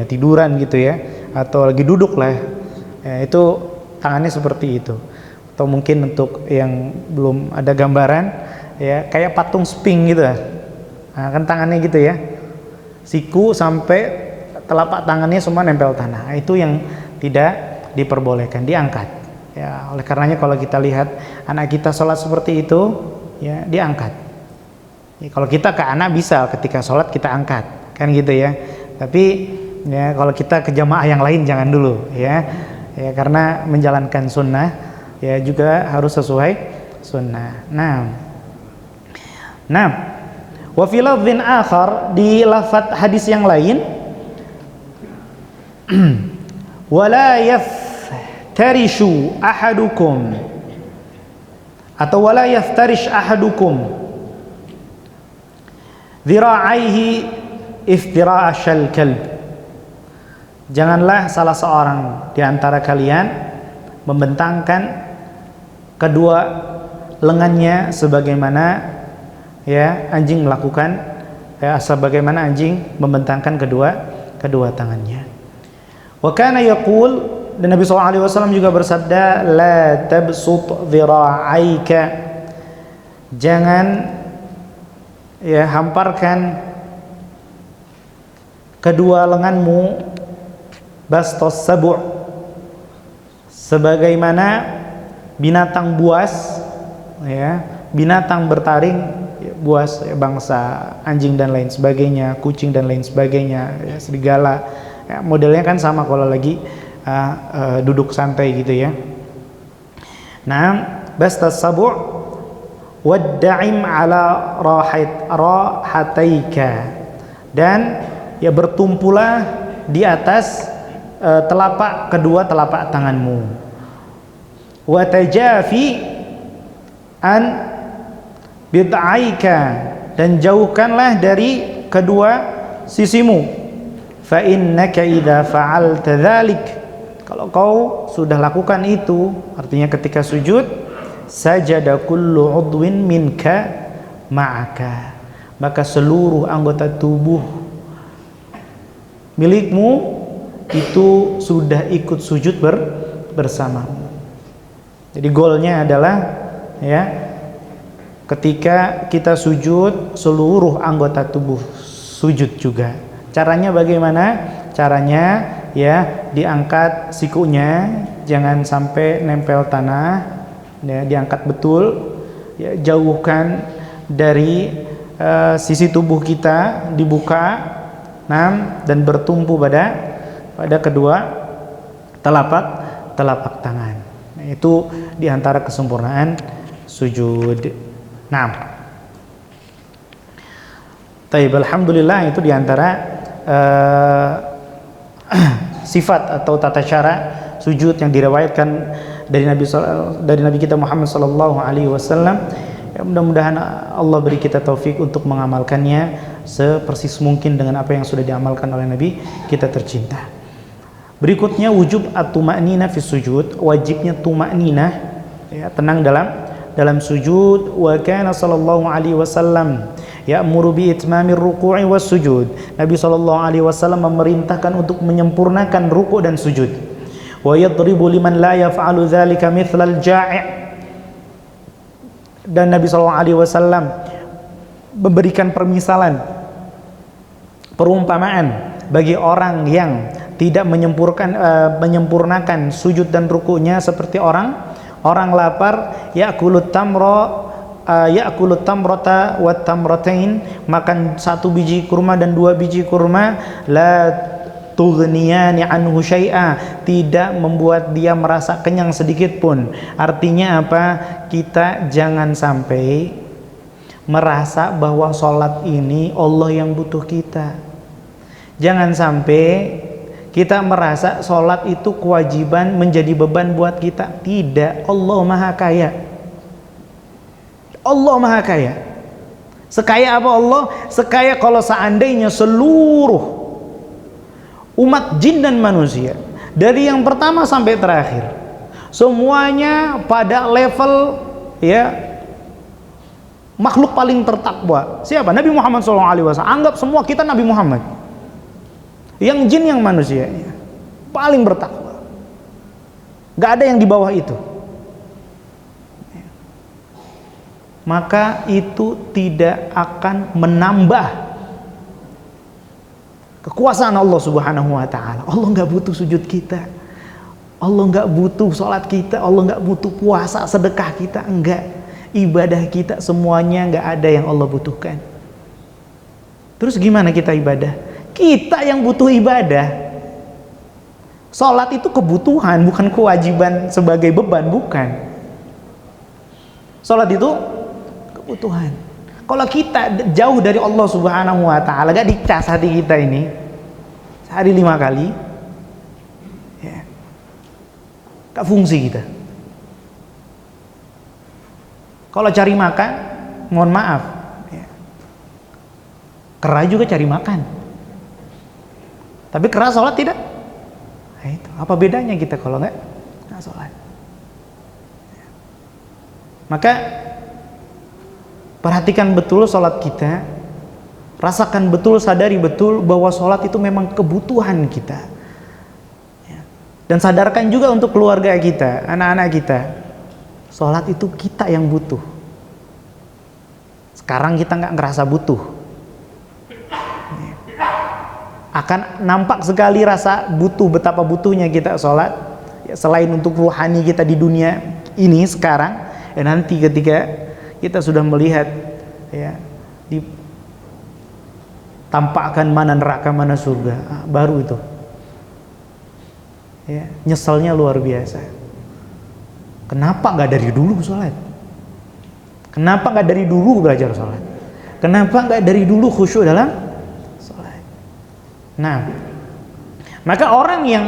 Speaker 1: tiduran gitu, ya, atau lagi duduk lah, ya, itu tangannya seperti itu. Atau mungkin untuk yang belum ada gambaran, ya, kayak patung sphinx gitu, nah, kan tangannya gitu, ya, siku sampai telapak tangannya semua nempel tanah. Itu yang tidak diperbolehkan, diangkat. Ya, oleh karenanya kalau kita lihat anak kita sholat seperti itu, ya, diangkat. Ya, kalau kita ke anak bisa ketika sholat kita angkat, kan gitu, ya. Tapi ya kalau kita ke jamaah yang lain jangan dulu, ya, ya, karena menjalankan sunnah, ya, juga harus sesuai sunnah. Nah, wa fi lafdhin akhar, di lafaz hadis yang lain, wala yaftarishu ahadukum, atau wala yaftarish ahadukum dhira'aihi iftira'ashal kalb, janganlah salah seorang di antara kalian membentangkan kedua lengannya sebagaimana, ya, anjing melakukan, ya, sebagaimana anjing membentangkan kedua tangannya. Wa kana yaqul, dan Nabi SAW juga bersabda, la tabsut dhira'aika, jangan, ya, hamparkan kedua lenganmu, bastos sabu', sebagaimana binatang buas, ya, binatang bertaring, ya, buas, ya, bangsa anjing dan lain sebagainya, kucing dan lain sebagainya, ya, serigala, ya, modelnya kan sama kalau lagi duduk santai gitu, ya. Nah, bastas sabu' wadda'im ala rahataika, dan ya bertumpulah di atas kedua telapak tanganmu. Wa tajafi an bid'aika, dan jauhkanlah dari kedua sisimu. Fa innaka idza fa'alta dzalik, kalau kau sudah lakukan itu, artinya ketika sujud, sajada kullu udwin minka ma'aka, maka seluruh anggota tubuh milikmu itu sudah ikut sujud bersamamu. Jadi goalnya adalah ya, ketika kita sujud seluruh anggota tubuh sujud juga. Caranya bagaimana? Caranya ya, diangkat sikunya, jangan sampai nempel tanah ya, diangkat betul ya, jauhkan dari sisi tubuh kita, dibuka dan bertumpu pada kedua telapak tangan. Nah, itu diantara kesempurnaan sujud. Taib, alhamdulillah, itu diantara sifat atau tata cara sujud yang diriwayatkan dari Nabi kita Muhammad sallallahu alaihi wasallam. Ya, mudah-mudahan Allah beri kita taufik untuk mengamalkannya sepersis mungkin dengan apa yang sudah diamalkan oleh Nabi kita tercinta. Berikutnya wujub at-tuma'ninah fi sujud, wajibnya tuma'ninah ya, tenang dalam sujud. Wa kana sallallahu alaihi wasallam ya'muru bi itmamir ruku'i was sujud. Nabi sallallahu alaihi wasallam memerintahkan untuk menyempurnakan ruku' dan sujud. Wa yadribu liman la yaf'alu dzalika mithlal ja'i'. Dan Nabi sallallahu alaihi wasallam memberikan permisalan, perumpamaan bagi orang yang tidak menyempurnakan sujud dan ruku'nya, seperti orang lapar, ya'kulut tamrata wa tamratain, makan 1 biji kurma dan 2 biji kurma, la tughniyani anhu syai'a, tidak membuat dia merasa kenyang sedikit pun. Artinya apa? Kita jangan sampai merasa bahwa sholat ini Allah yang butuh kita. Jangan sampai kita merasa sholat itu kewajiban, menjadi beban buat kita. Tidak, Allah Maha Kaya. Allah Maha Kaya. Sekaya apa Allah? Sekaya kalau seandainya seluruh umat jin dan manusia, dari yang pertama sampai terakhir, semuanya pada level ya makhluk paling tertakwa. Siapa? Nabi Muhammad SAW. Anggap semua kita Nabi Muhammad. Yang jin, yang manusia paling bertakwa. Gak ada yang di bawah itu. Maka itu tidak akan menambah kekuasaan Allah Subhanahu wa ta'ala. Allah gak butuh sujud kita, Allah gak butuh sholat kita, Allah gak butuh puasa, sedekah kita, enggak. Ibadah kita semuanya gak ada yang Allah butuhkan. Terus gimana kita ibadah? Kita yang butuh ibadah. Sholat itu kebutuhan, bukan kewajiban sebagai beban, bukan. Sholat itu kebutuhan. Kalau kita jauh dari Allah Subhanahu wa ta'ala, gak dicas hati kita ini sehari 5 kali ya, gak fungsi kita. Kalau cari makan, mohon maaf ya, kera juga cari makan, tapi kera sholat tidak. Nah, itu apa bedanya kita kalau nggak sholat? Maka perhatikan betul sholat kita, rasakan betul, sadari betul bahwa sholat itu memang kebutuhan kita ya. Dan sadarkan juga untuk keluarga kita, anak-anak kita, sholat itu kita yang butuh. Sekarang kita nggak ngerasa butuh ya. Akan nampak sekali rasa butuh, betapa butuhnya kita sholat ya, selain untuk ruhani kita di dunia ini sekarang ya, nanti ketika kita sudah melihat ya, ditampakkan mana neraka mana surga, baru itu ya, nyeselnya luar biasa. Kenapa nggak dari dulu sholat? Kenapa nggak dari dulu belajar sholat? Kenapa nggak dari dulu khusyuk dalam sholat? Nah, maka orang yang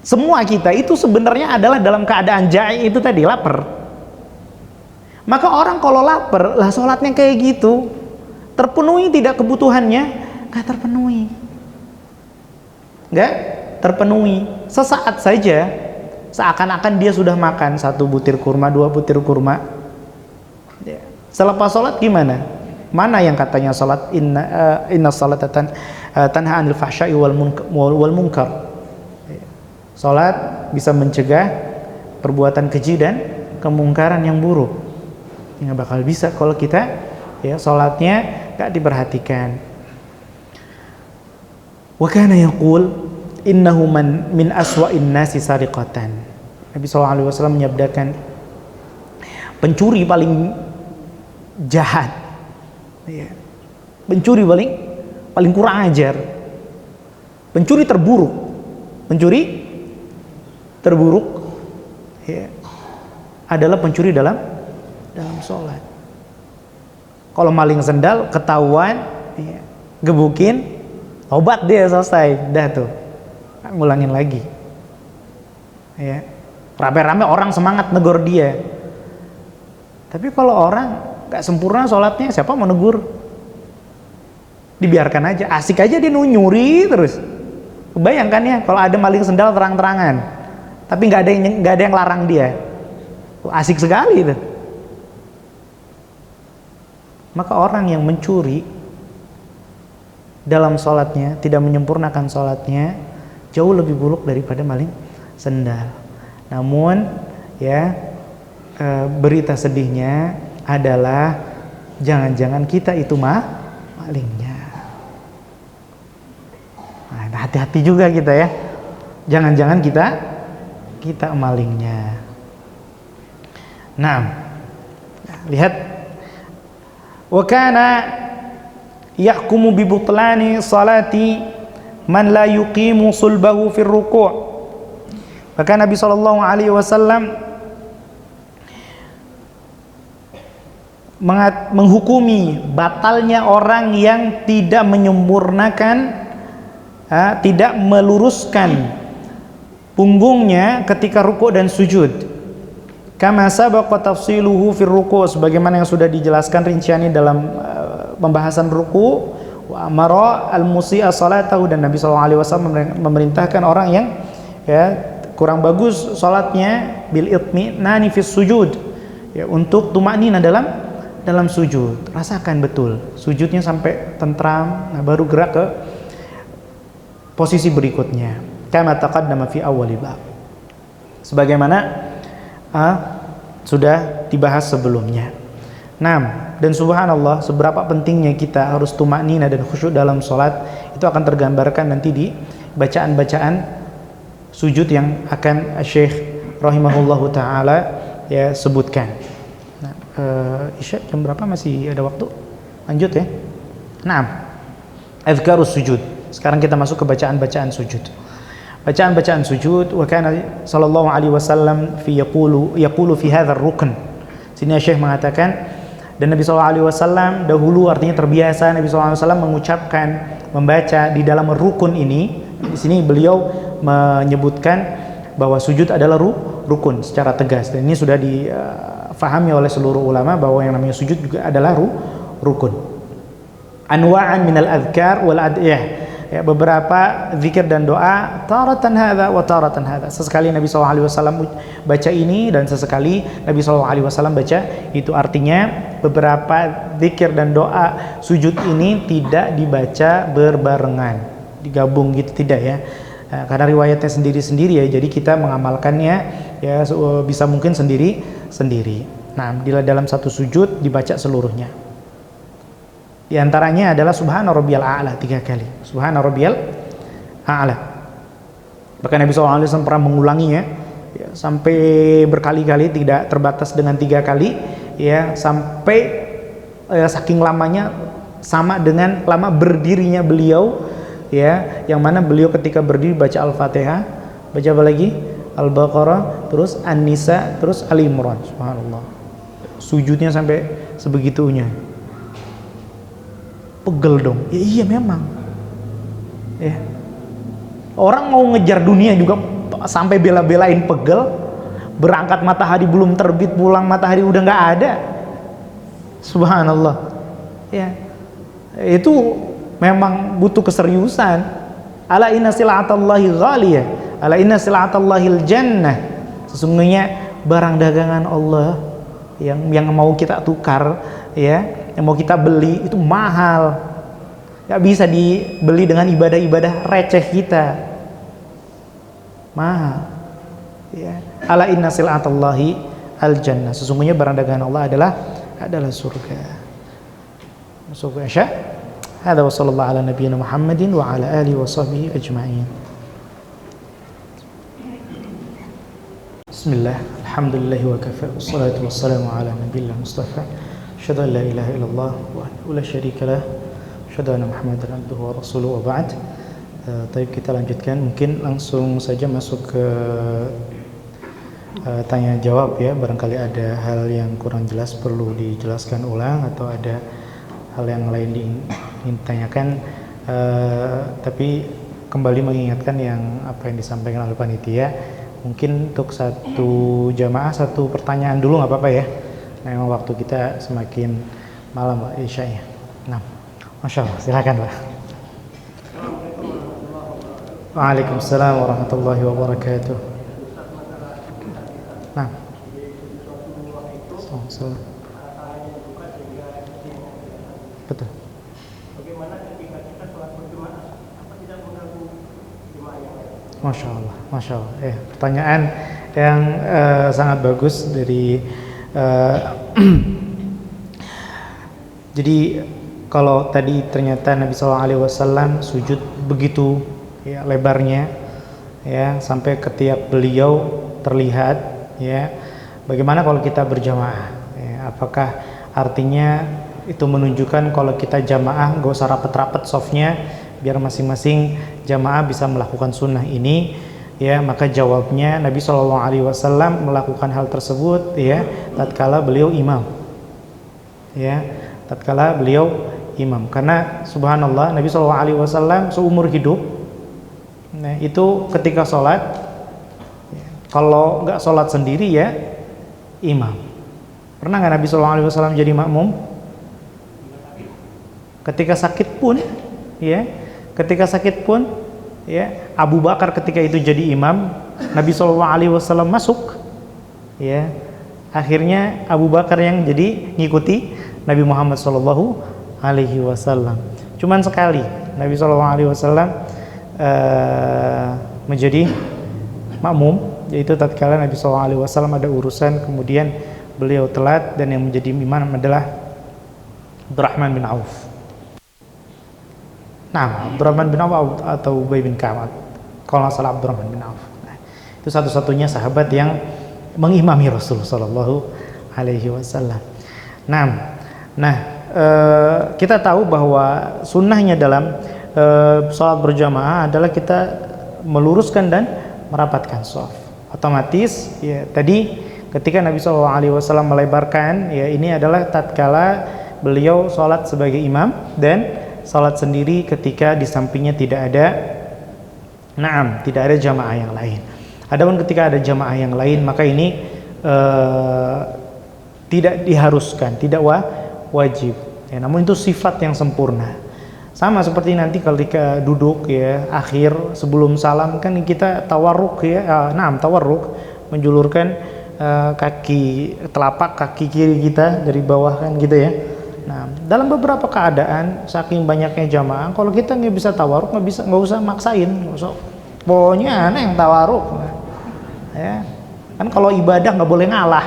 Speaker 1: Semua kita itu sebenarnya adalah dalam keadaan ja'i itu tadi, lapar. Maka orang kalau lapar, lah sholatnya kayak gitu, terpenuhi tidak kebutuhannya? Gak terpenuhi. Gak terpenuhi. Sesaat saja, seakan-akan dia sudah makan 1 butir kurma, 2 butir kurma. Selepas sholat gimana? Mana yang katanya sholat inna sholata tanha anil fahsya'i wal munkar. Sholat bisa mencegah perbuatan keji dan kemungkaran yang buruk. Nggak bakal bisa kalau kita ya sholatnya nggak diperhatikan. Wa kana yaqul innahu min aswa'in nasi sariqatan. Nabi SAW menyabdakan, pencuri paling jahat, ya. Pencuri paling kurang ajar, pencuri terburuk ya, adalah pencuri dalam sholat. Kalau maling sendal ketahuan ya, gebukin, obat dia, selesai, dah tuh, ngulangin lagi ya. Rame-rame orang semangat negor dia. Tapi kalau orang gak sempurna sholatnya, siapa mau negur? Dibiarkan aja, asik aja dia nyuri terus. Bayangkan ya kalau ada maling sendal terang-terangan, tapi gak ada yang larang dia, asik sekali itu. Maka orang yang mencuri dalam sholatnya, tidak menyempurnakan sholatnya, jauh lebih buruk daripada maling sendal. Namun ya, berita sedihnya adalah jangan-jangan kita itu malingnya. Nah, hati-hati juga kita ya, jangan-jangan kita malingnya. Nah, lihat, wa kana yahkumu bi butlani salati man la yuqimu sulbahu fi ruku'. Maka Nabi SAW menghukumi batalnya orang yang tidak menyempurnakan, tidak meluruskan punggungnya ketika ruku' dan sujud. Kama sabaqa tafsiluhu fi ruku', sebagaimana yang sudah dijelaskan rinciannya dalam pembahasan ruku'. Wa amara al-musi'a salatahu, dan Nabi SAW memerintahkan orang yang ya kurang bagus salatnya bil itminani fis sujud, ya, untuk tumaknina dalam sujud. Rasakan betul sujudnya sampai tentram, nah baru gerak ke posisi berikutnya. Kama taqaddama fi awwali bab, sebagaimana sudah dibahas sebelumnya. Nah, dan subhanallah, seberapa pentingnya kita harus tumaknina dan khusyuk dalam sholat, itu akan tergambarkan nanti di bacaan-bacaan sujud yang akan Syekh rahimahullahu ta'ala ya sebutkan. Nah, Isya jam berapa, masih ada waktu? Lanjut ya. Nah, azkarus sujud. Sekarang kita masuk ke bacaan-bacaan sujud. Bacaan-bacaan sujud. Wa kana sallallahu alaihi wasallam fi yaqulu fi hadzal rukn. Sini Syekh mengatakan, dan Nabi SAW dahulu, artinya terbiasa, Nabi SAW mengucapkan, membaca di dalam rukun ini. Di sini beliau menyebutkan bahwa sujud adalah rukun secara tegas, dan ini sudah difahami oleh seluruh ulama bahwa yang namanya sujud juga adalah rukun. Anwa'an minal adhkar wal ad'iyah, ya, beberapa zikir dan doa, taratan hadza wa taratan hadza. Sesekali Nabi SAW baca ini, dan sesekali Nabi SAW baca itu. Artinya beberapa zikir dan doa sujud ini tidak dibaca berbarengan, digabung gitu, tidak ya. Karena riwayatnya sendiri-sendiri ya, jadi kita mengamalkannya ya bisa mungkin sendiri-sendiri. Nah, dalam satu sujud dibaca seluruhnya. Di antaranya adalah Subhana Rabbiyal A'la 3 kali. Subhana Rabbiyal A'la. Bahkan Nabi SAW pernah mengulanginya ya, sampai berkali-kali, tidak terbatas dengan 3 kali ya, sampai saking lamanya sama dengan lama berdirinya beliau ya, yang mana beliau ketika berdiri baca Al-Fatihah, baca apa lagi? Al-Baqarah, terus An-Nisa, terus Al-Imran. Subhanallah. Sujudnya sampai sebegitunya. Pegel dong. Ya iya memang. Ya. Orang mau ngejar dunia juga sampai bela-belain pegel, berangkat matahari belum terbit, pulang matahari udah nggak ada. Subhanallah. Ya, itu memang butuh keseriusan. Ala inna silatallahi ghaliyah, ala inna silatallahil jannah. Sesungguhnya barang dagangan Allah yang mau kita tukar, ya, yang mau kita beli itu mahal. Gak bisa dibeli dengan ibadah-ibadah receh kita. Mahal. Ya. Ala inna silatallahi al jannah. Sesungguhnya barang dagangan Allah adalah surga. Surga Isya. Hada wa sallallahu ala nabiyyina Muhammadin wa ala alihi wa sahbihi ajma'in. Bismillah, alhamdulillah wa kafa, wassalatu wassalamu ala nabiyil mustafa. Asyhadu an la ilaha illallah wa la syarika lah. Asyhadu anna Muhammadan abduhu wa rasuluhu wa ba'd. Baik, kita lanjutkan, mungkin langsung saja masuk ke tanya jawab ya. Barangkali ada hal yang kurang jelas perlu dijelaskan ulang atau ada hal yang lain ingin ditanyakan, tapi kembali mengingatkan apa yang disampaikan oleh panitia. Mungkin untuk satu jamaah satu pertanyaan dulu nggak apa-apa ya. Memang waktu kita semakin malam Pak Isya'nya. Nah, Masya Allah, silakan Pak. Waalaikumsalam warahmatullahi wabarakatuh. Nah, betul. Bagaimana ketika kita sholat berjamaah, apa tidak mengganggu jemaah yang lain? Masya Allah, Masya Allah. Pertanyaan yang sangat bagus dari. Jadi kalau tadi ternyata Nabi SAW sujud begitu ya, lebarnya, ya, sampai ketiak beliau terlihat, ya. Bagaimana kalau kita berjamaah? Ya, apakah artinya itu menunjukkan kalau kita jamaah gak usah rapet-rapet softnya, biar masing-masing jamaah bisa melakukan sunnah ini? Ya, maka jawabnya Nabi SAW melakukan hal tersebut ya tatkala beliau imam. Ya, tatkala beliau imam. Karena subhanallah Nabi SAW seumur hidup, nah, itu ketika sholat, kalau nggak sholat sendiri ya imam. Pernah nggak Nabi SAW jadi makmum? Ketika sakit pun, ya, Abu Bakar ketika itu jadi imam, Nabi SAW masuk, ya, akhirnya Abu Bakar yang jadi ngikuti Nabi Muhammad SAW. Cuman sekali Nabi SAW menjadi makmum, yaitu tatkala Nabi SAW ada urusan, kemudian beliau telat, dan yang menjadi imam adalah Abdurrahman bin Auf. Nah, Abdurrahman bin Auf atau Ubay bin Ka'ab, kalau nggak salah Abdurrahman bin Auf. Nah, itu satu-satunya sahabat yang mengimami Rasulullah SAW. Nah, kita tahu bahwa sunnahnya dalam sholat berjamaah adalah kita meluruskan dan merapatkan shaf. Otomatis, ya, tadi ketika Nabi SAW melebarkan, ya, ini adalah tatkala beliau sholat sebagai imam dan salat sendiri ketika di sampingnya tidak ada jamaah yang lain. Adapun ketika ada jamaah yang lain, maka ini tidak diharuskan, tidak wajib. Ya, namun itu sifat yang sempurna. Sama seperti nanti ketika duduk ya akhir sebelum salam kan kita tawarruk ya, tawarruk, menjulurkan telapak kaki kiri kita dari bawah kan gitu ya. Nah, dalam beberapa keadaan saking banyaknya jamaah, kalau kita nggak bisa tawaruk, nggak usah maksain, pokoknya aneh yang tawaruk, ya kan. Kalau ibadah nggak boleh ngalah,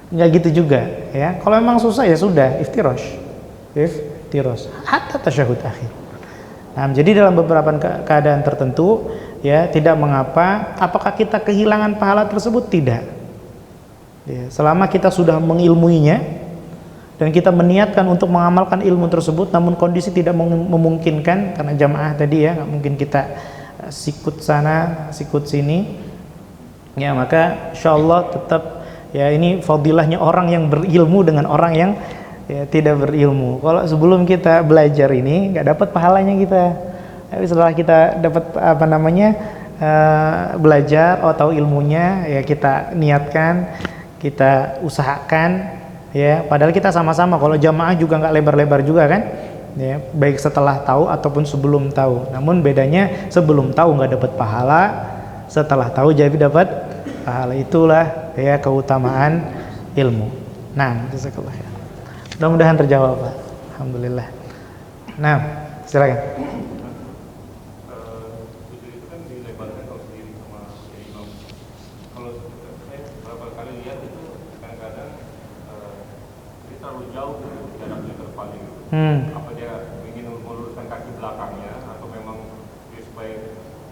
Speaker 1: nggak gitu juga, ya. Kalau memang susah ya sudah iftirosh, hatta tasyahud akhir. Nah, jadi dalam beberapa keadaan tertentu, ya tidak mengapa. Apakah kita kehilangan pahala tersebut? Tidak. Ya, selama kita sudah mengilmuinya dan kita meniatkan untuk mengamalkan ilmu tersebut, namun kondisi tidak memungkinkan karena jamaah tadi ya, nggak mungkin kita sikut sana sikut sini, ya, maka insyaallah tetap ya ini fadilahnya orang yang berilmu dengan orang yang ya tidak berilmu. Kalau sebelum kita belajar ini nggak dapat pahalanya kita, tapi setelah kita dapat belajar atau ilmunya ya kita niatkan, kita usahakan ya, padahal kita sama-sama kalau jamaah juga nggak lebar-lebar juga kan ya, baik setelah tahu ataupun sebelum tahu. Namun bedanya sebelum tahu nggak dapat pahala, setelah tahu jadi dapat pahala. Itulah ya keutamaan ilmu. Nah, jazakallah ya. Mudah-mudahan terjawab Pak. Alhamdulillah. Nah, silakan.
Speaker 2: Apa dia ingin meluruskan kaki belakangnya atau memang dia supaya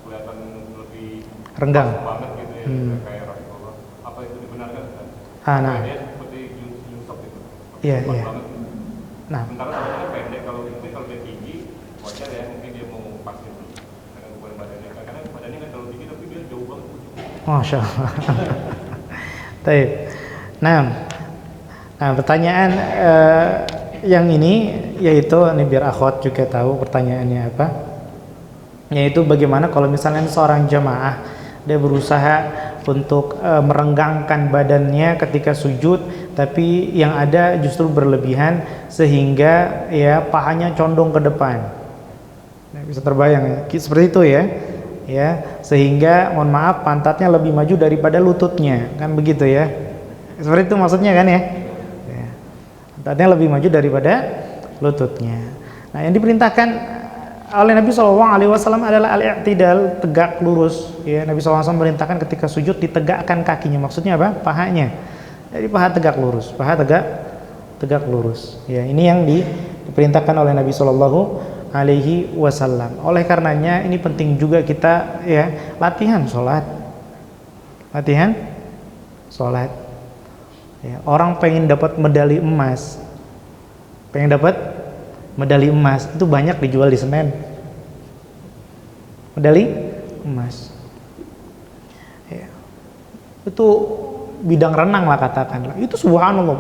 Speaker 2: kelihatan lebih
Speaker 1: renggang
Speaker 2: banget gitu ya, kayak Rasulullah. Apa itu dibenarkan?
Speaker 1: Nah.
Speaker 2: Dia seperti Yusuf gitu.
Speaker 1: Iya. Nah.
Speaker 2: Sementara badannya pendek, kalau itu kalau dia tinggi, wajar ya, mungkin dia mau pasin dengan ukuran badannya. Karena badannya kan terlalu tinggi tapi dia jauh banget.
Speaker 1: Masya Allah. Baik. Nah, pertanyaan yang ini yaitu ini biar akhwat juga tahu pertanyaannya apa, yaitu bagaimana kalau misalnya seorang jamaah dia berusaha untuk merenggangkan badannya ketika sujud, tapi yang ada justru berlebihan sehingga ya pahanya condong ke depan. Nah, bisa terbayang ya, seperti itu ya, sehingga mohon maaf pantatnya lebih maju daripada lututnya, kan begitu ya, seperti itu maksudnya kan ya. Pantatnya lebih maju daripada lututnya. Nah, yang diperintahkan oleh Nabi SAW adalah al-i'tidal, tegak lurus. Ya, Nabi SAW merintahkan ketika sujud ditegakkan kakinya. Maksudnya apa? Pahanya. Jadi paha tegak lurus, paha tegak lurus. Ya, ini yang diperintahkan oleh Nabi SAW. Oleh karenanya ini penting juga kita ya latihan sholat. Ya, orang pengen dapat medali emas, itu banyak dijual di Senen. Medali emas. Ya. Itu bidang renang lah katakanlah. Itu subhanallah,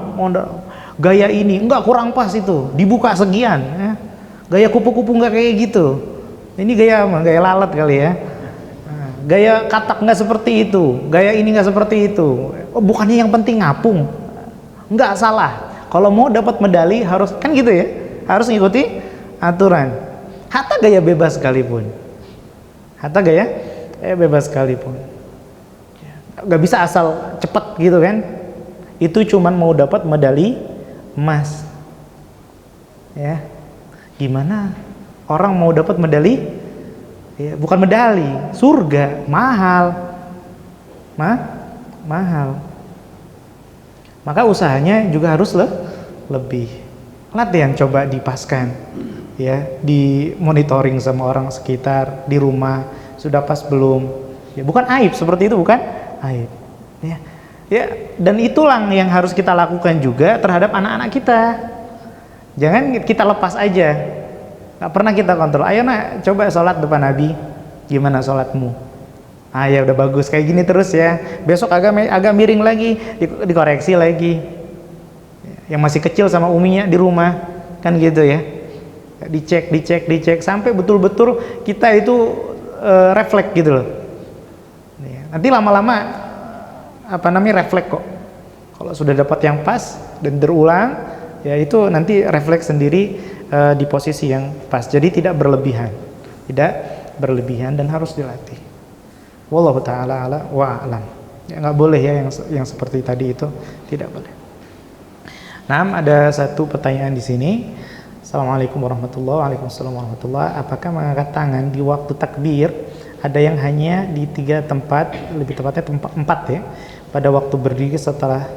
Speaker 1: gaya ini enggak kurang pas itu, dibuka sekian. Ya. Gaya kupu-kupu enggak kayak gitu. Ini gaya lalat kali ya. Gaya katak nggak seperti itu, gaya ini nggak seperti itu. Oh, bukannya yang penting ngapung, nggak salah. Kalau mau dapat medali harus kan gitu ya, harus ngikuti aturan. Hatta gaya bebas sekalipun, nggak bisa asal cepet gitu kan. Itu cuman mau dapat medali emas. Ya, gimana? Orang mau dapat medali? Ya, bukan medali, surga mahal. Maka usahanya juga harus lebih. Latihan coba dipaskan, ya, di monitoring sama orang sekitar di rumah sudah pas belum? Ya, bukan aib seperti itu, bukan aib. Ya, dan itulah yang harus kita lakukan juga terhadap anak-anak kita. Jangan kita lepas aja. Gak pernah kita kontrol. Ayo nak, coba sholat depan Nabi. Gimana sholatmu? Ya udah bagus, kayak gini terus ya. Besok agak miring lagi, dikoreksi lagi. Yang masih kecil sama uminya di rumah, kan gitu ya. Dicek sampai betul-betul kita itu refleks gitu loh. Nanti lama-lama refleks kok. Kalau sudah dapat yang pas dan berulang, ya itu nanti refleks sendiri di posisi yang pas. Jadi tidak berlebihan dan harus dilatih. Wallahu taala ala wa alam. Ya, nggak boleh ya yang seperti tadi itu, tidak boleh. Nah, ada satu pertanyaan di sini. Assalamualaikum warahmatullahi wabarakatuh. Apakah mengangkat tangan di waktu takbir ada yang hanya di 3 tempat, lebih tepatnya 4 ya, pada waktu berdiri setelah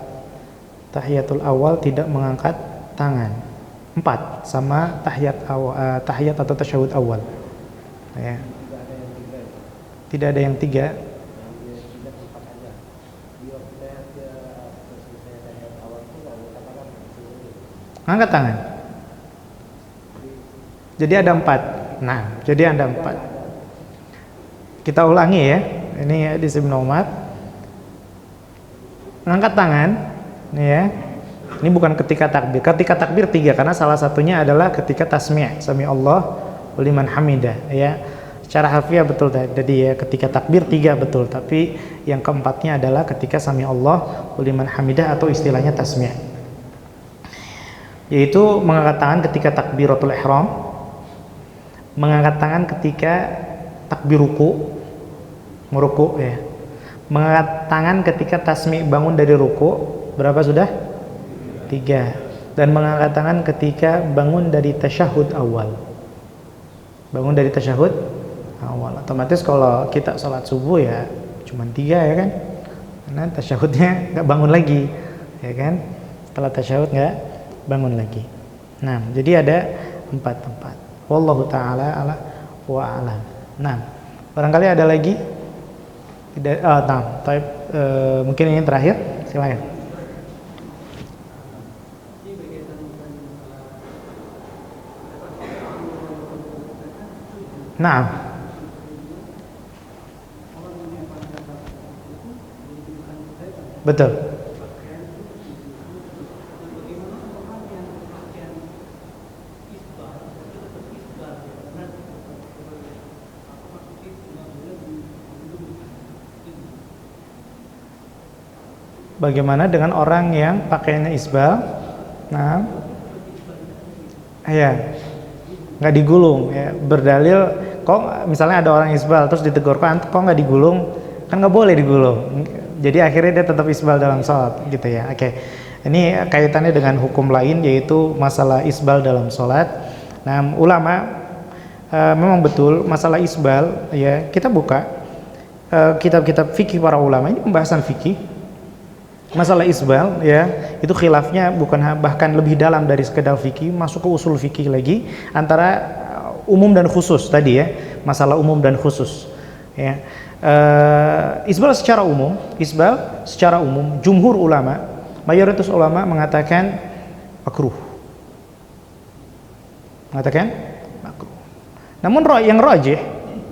Speaker 1: tahiyatul awal tidak mengangkat tangan? 4 sama tahiyat atau tasyahud awal. Ya. Tidak ada yang 3. Angkat tangan. Jadi ada 4. Nah, jadi ada 4. Kita ulangi ya. Ini di Ibnu Umar. Angkat tangan, nih ya. Ini bukan ketika takbir. Ketika takbir 3 karena salah satunya adalah ketika tasmi', sami Allah liman hamidah ya. Secara harfiah betul tadi ya, ketika takbir 3 betul, tapi yang keempatnya adalah ketika sami Allah liman hamidah atau istilahnya tasmi'. Yaitu mengangkat tangan ketika takbiratul ihram, mengangkat tangan ketika takbir ruku, meruku ya. Mengangkat tangan ketika tasmi' bangun dari ruku, berapa sudah? 3. Dan mengangkat tangan ketika bangun dari tasyahud awal. Bangun dari tasyahud awal. Otomatis kalau kita sholat subuh ya cuma 3 ya kan. Karena tasyahudnya nggak bangun lagi, ya kan? Setelah tasyahud nggak bangun lagi. Nah, jadi ada 4 tempat. Wallahu taala ala wa alam. Nah, barangkali ada lagi? Tidak. Mungkin ini terakhir. Silakan. Nah, betul. Bagaimana dengan orang yang pakaiannya isbal? Nah, ya, nggak digulung. Ya, berdalil, kok misalnya ada orang isbal terus ditegur, kok nggak digulung? Kan nggak boleh digulung. Jadi akhirnya dia tetap isbal dalam sholat, gitu ya. Oke, ini kaitannya dengan hukum lain yaitu masalah isbal dalam sholat. Nah, ulama memang betul masalah isbal. Ya, kita buka kitab-kitab fikih para ulama, ini pembahasan fikih. Masalah isbal ya, itu khilafnya bukan bahkan lebih dalam dari sekedar fikih, masuk ke usul fikih lagi antara umum dan khusus tadi ya, masalah umum dan khusus ya. Isbal secara umum jumhur ulama, mayoritas ulama mengatakan makruh. Namun yang rajih,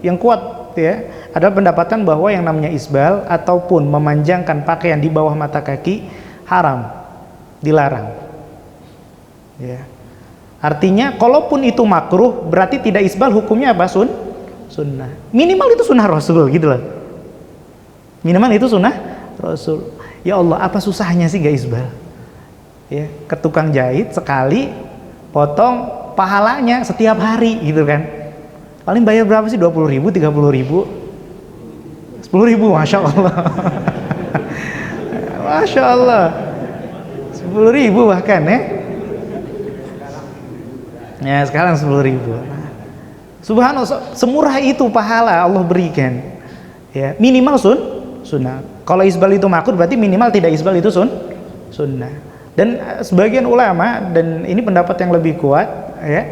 Speaker 1: yang kuat ya, adalah pendapatan bahwa yang namanya isbal ataupun memanjangkan pakaian di bawah mata kaki haram, dilarang. Ya. Artinya, kalaupun itu makruh, berarti tidak isbal, hukumnya apa? Sunnah. Minimal itu sunnah Rasul, gitu loh. Minimal itu sunnah Rasul. Ya Allah, apa susahnya sih gak isbal? Ya, ke tukang jahit sekali, potong pahalanya setiap hari, gitu kan? Paling bayar berapa sih? 20.000, 30.000? 10.000, Masya Allah. Masya Allah, 10.000 bahkan ya. Ya sekarang 10.000. Subhanallah, semurah itu pahala Allah berikan. Ya, minimal sunnah. Kalau isbal itu makruh, berarti minimal tidak isbal itu sunnah. Dan sebagian ulama, dan ini pendapat yang lebih kuat ya,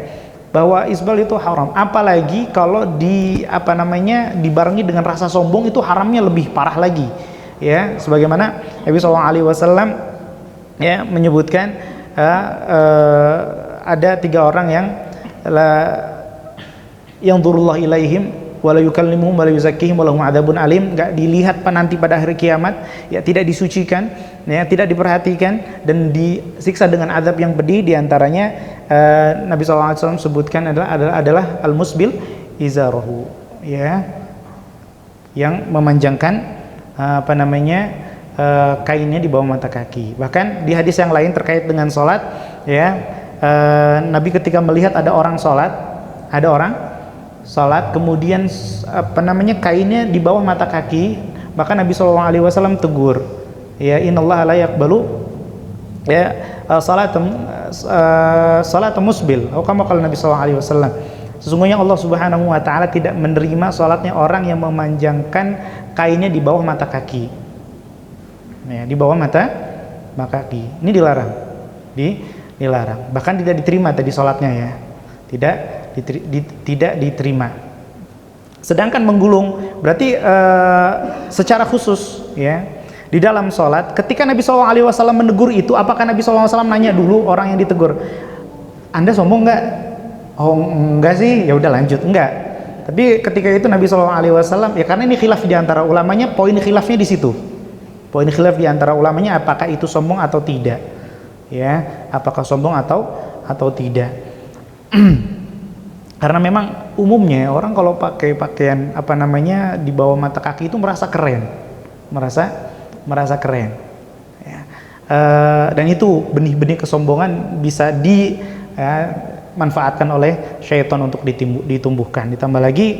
Speaker 1: bahwa isbal itu haram, apalagi kalau dibarengi dengan rasa sombong, itu haramnya lebih parah lagi ya, sebagaimana Nabi SAW ya menyebutkan ada 3 orang yang durullah ilaihim wala yukallimuhum wala yuzakkihim walahum adzabun alim, enggak dilihat nanti pada hari kiamat ya, tidak disucikan ya, tidak diperhatikan dan disiksa dengan azab yang pedih. Diantaranya Nabi SAW sebutkan adalah al-musbil izarahu ya, yang memanjangkan kainnya di bawah mata kaki. Bahkan di hadis yang lain terkait dengan sholat ya, Nabi ketika melihat ada orang sholat kemudian kainnya di bawah mata kaki, bahkan Nabi SAW tegur ya, innallaha la yaqbalu ya salat musbil, atau kama qala Nabi SAW, sesungguhnya Allah Subhanahu wa taala tidak menerima salatnya orang yang memanjangkan kainnya di bawah mata kaki ya, di bawah mata kaki. Ini dilarang, bahkan tidak diterima tadi salatnya ya, tidak diterima. Sedangkan menggulung berarti secara khusus ya, di dalam sholat ketika Nabi SAW menegur itu, apakah Nabi SAW nanya dulu orang yang ditegur, Anda sombong nggak? Oh enggak sih, ya udah lanjut, enggak. Tapi ketika itu Nabi SAW ya, karena ini khilaf di antara ulamanya, poin khilafnya di situ. Poin khilaf di antara ulamanya apakah itu sombong atau tidak ya, apakah sombong atau tidak. Karena memang umumnya orang kalau pakai pakaian apa namanya di bawah mata kaki itu merasa keren, merasa keren. Ya. Dan itu benih-benih kesombongan bisa dimanfaatkan oleh syaitan untuk ditumbuhkan. Ditambah lagi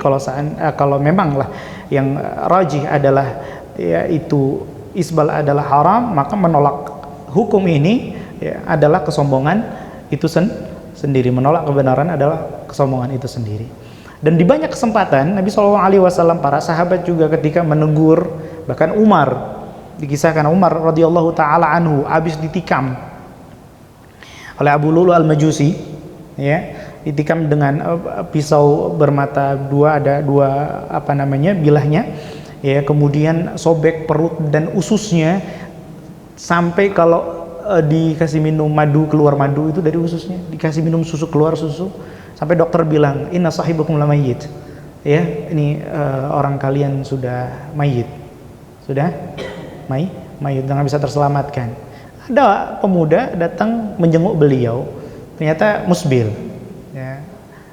Speaker 1: kalau memang lah yang rajih adalah yaitu isbal adalah haram, maka menolak hukum ini ya, adalah kesombongan itu sendiri. Menolak kebenaran adalah kesombongan itu sendiri. Dan di banyak kesempatan Nabi SAW, para sahabat juga ketika menegur, bahkan Umar, dikisahkan Umar radhiyallahu taala anhu habis ditikam oleh Abu Lulu al-Majusi, ya, ditikam dengan pisau bermata dua, ada dua apa namanya bilahnya, ya, kemudian sobek perut dan ususnya sampai kalau dikasih minum madu keluar madu itu dari ususnya, dikasih minum susu keluar susu, sampai dokter bilang inna sahibakum lamayyit, ya, ini orang kalian sudah mayit, sudah mayit, jangan bisa terselamatkan. Ada pemuda datang menjenguk beliau, ternyata musbil, ya,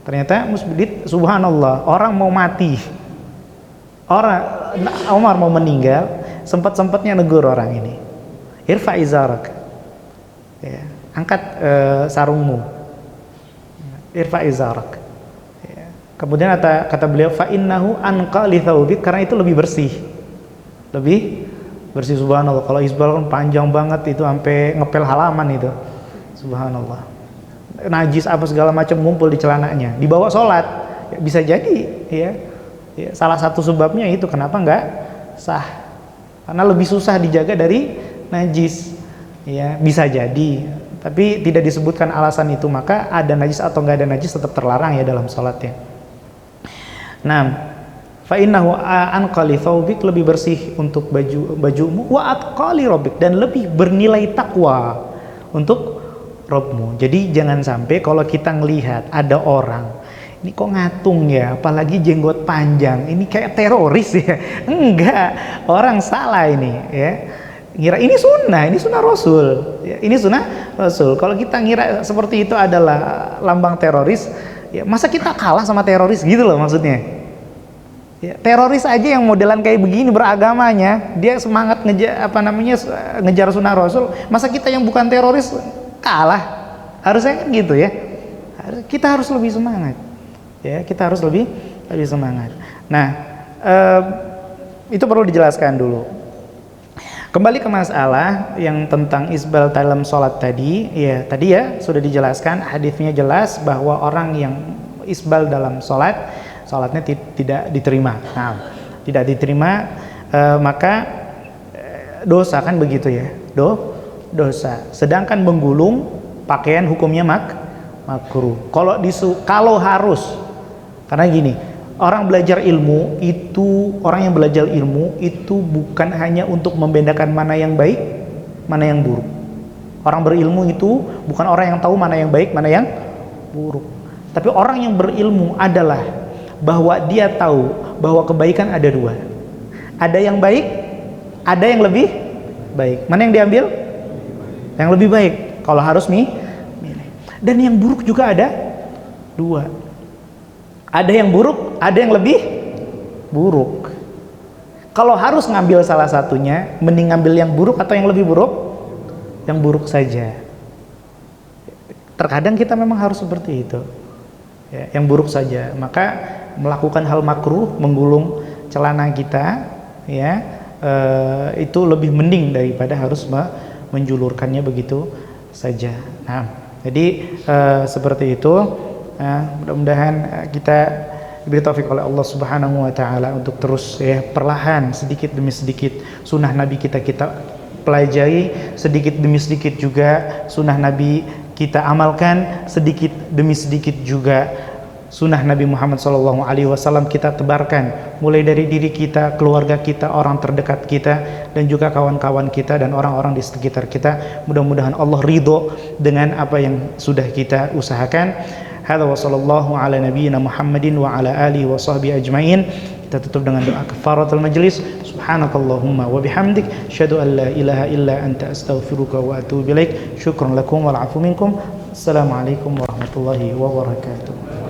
Speaker 1: ternyata musbil. Subhanallah, orang mau mati, Umar mau meninggal, sempat-sempatnya negur orang ini, irfa izarak, ya, angkat sarungmu, irfa izarak, ya. Kemudian kata beliau fa innahu anqa li thawbik, karena itu lebih bersih. Subhanallah. Kalau isbal kan panjang banget, itu sampai ngepel halaman itu, subhanallah, najis apa segala macam ngumpul di celananya, dibawa sholat, ya, bisa jadi, ya, salah satu sebabnya itu kenapa nggak sah, karena lebih susah dijaga dari najis, ya, bisa jadi. Tapi tidak disebutkan alasan itu, maka ada najis atau nggak ada najis tetap terlarang ya dalam sholatnya. Nah, fa innahu anqali thawbik, lebih bersih untuk bajumu, wa atqali rabbik, dan lebih bernilai takwa untuk Rabbmu. Jadi jangan sampai kalau kita ngelihat ada orang ini kok ngatung ya, apalagi jenggot panjang, ini kayak teroris ya. Enggak, orang salah ini, ya. Ngira ini sunnah Rasul, ya, ini sunnah Rasul. Kalau kita ngira seperti itu adalah lambang teroris, ya, masa kita kalah sama teroris gitu loh maksudnya. Ya, teroris aja yang modelan kayak begini beragamanya, dia semangat ngejar sunnah Rasul, masa kita yang bukan teroris kalah? Harusnya kan gitu ya. Kita harus lebih semangat. Ya, kita harus lebih semangat. Nah, itu perlu dijelaskan dulu. Kembali ke masalah yang tentang isbal dalam sholat tadi, ya tadi ya sudah dijelaskan, hadisnya jelas bahwa orang yang isbal dalam sholatnya tidak diterima. Nah, tidak diterima, maka dosa kan begitu ya, dosa. Sedangkan menggulung pakaian hukumnya makruh. Kalau harus, karena gini, orang yang belajar ilmu itu bukan hanya untuk membedakan mana yang baik, mana yang buruk. Orang berilmu itu bukan orang yang tahu mana yang baik, mana yang buruk. Tapi orang yang berilmu adalah bahwa dia tahu bahwa kebaikan ada dua. Ada yang baik, ada yang lebih baik. Mana yang diambil? Yang lebih baik. Kalau harus milih. Dan yang buruk juga ada dua. Ada yang buruk, ada yang lebih buruk. Kalau harus ngambil salah satunya, mending ngambil yang buruk atau yang lebih buruk? Yang buruk saja. Terkadang kita memang harus seperti itu. Ya, yang buruk saja. Maka melakukan hal makruh, menggulung celana kita, ya, itu lebih mending daripada harus menjulurkannya begitu saja. Nah, jadi seperti itu. Mudah-mudahan kita diberi taufik oleh Allah Subhanahu wa taala untuk terus, ya, perlahan sedikit demi sedikit sunnah Nabi kita pelajari, sedikit demi sedikit juga sunnah Nabi kita amalkan, sedikit demi sedikit juga sunnah Nabi Muhammad SAW kita tebarkan, mulai dari diri kita, keluarga kita, orang terdekat kita, dan juga kawan-kawan kita dan orang-orang di sekitar kita. Mudah-mudahan Allah ridho dengan apa yang sudah kita usahakan. Hadza wa sallallahu ala nabiyyina Muhammadin wa ala alihi wa sahbihi ajmain. Kita tutup dengan doa kafaratul majlis. Subhanakallahumma wa bihamdik, asyhadu an la ilaha illa anta, astaghfiruka wa atubu ilaik. Syukran lakum wal afu minkum. Assalamualaikum warahmatullahi wabarakatuh.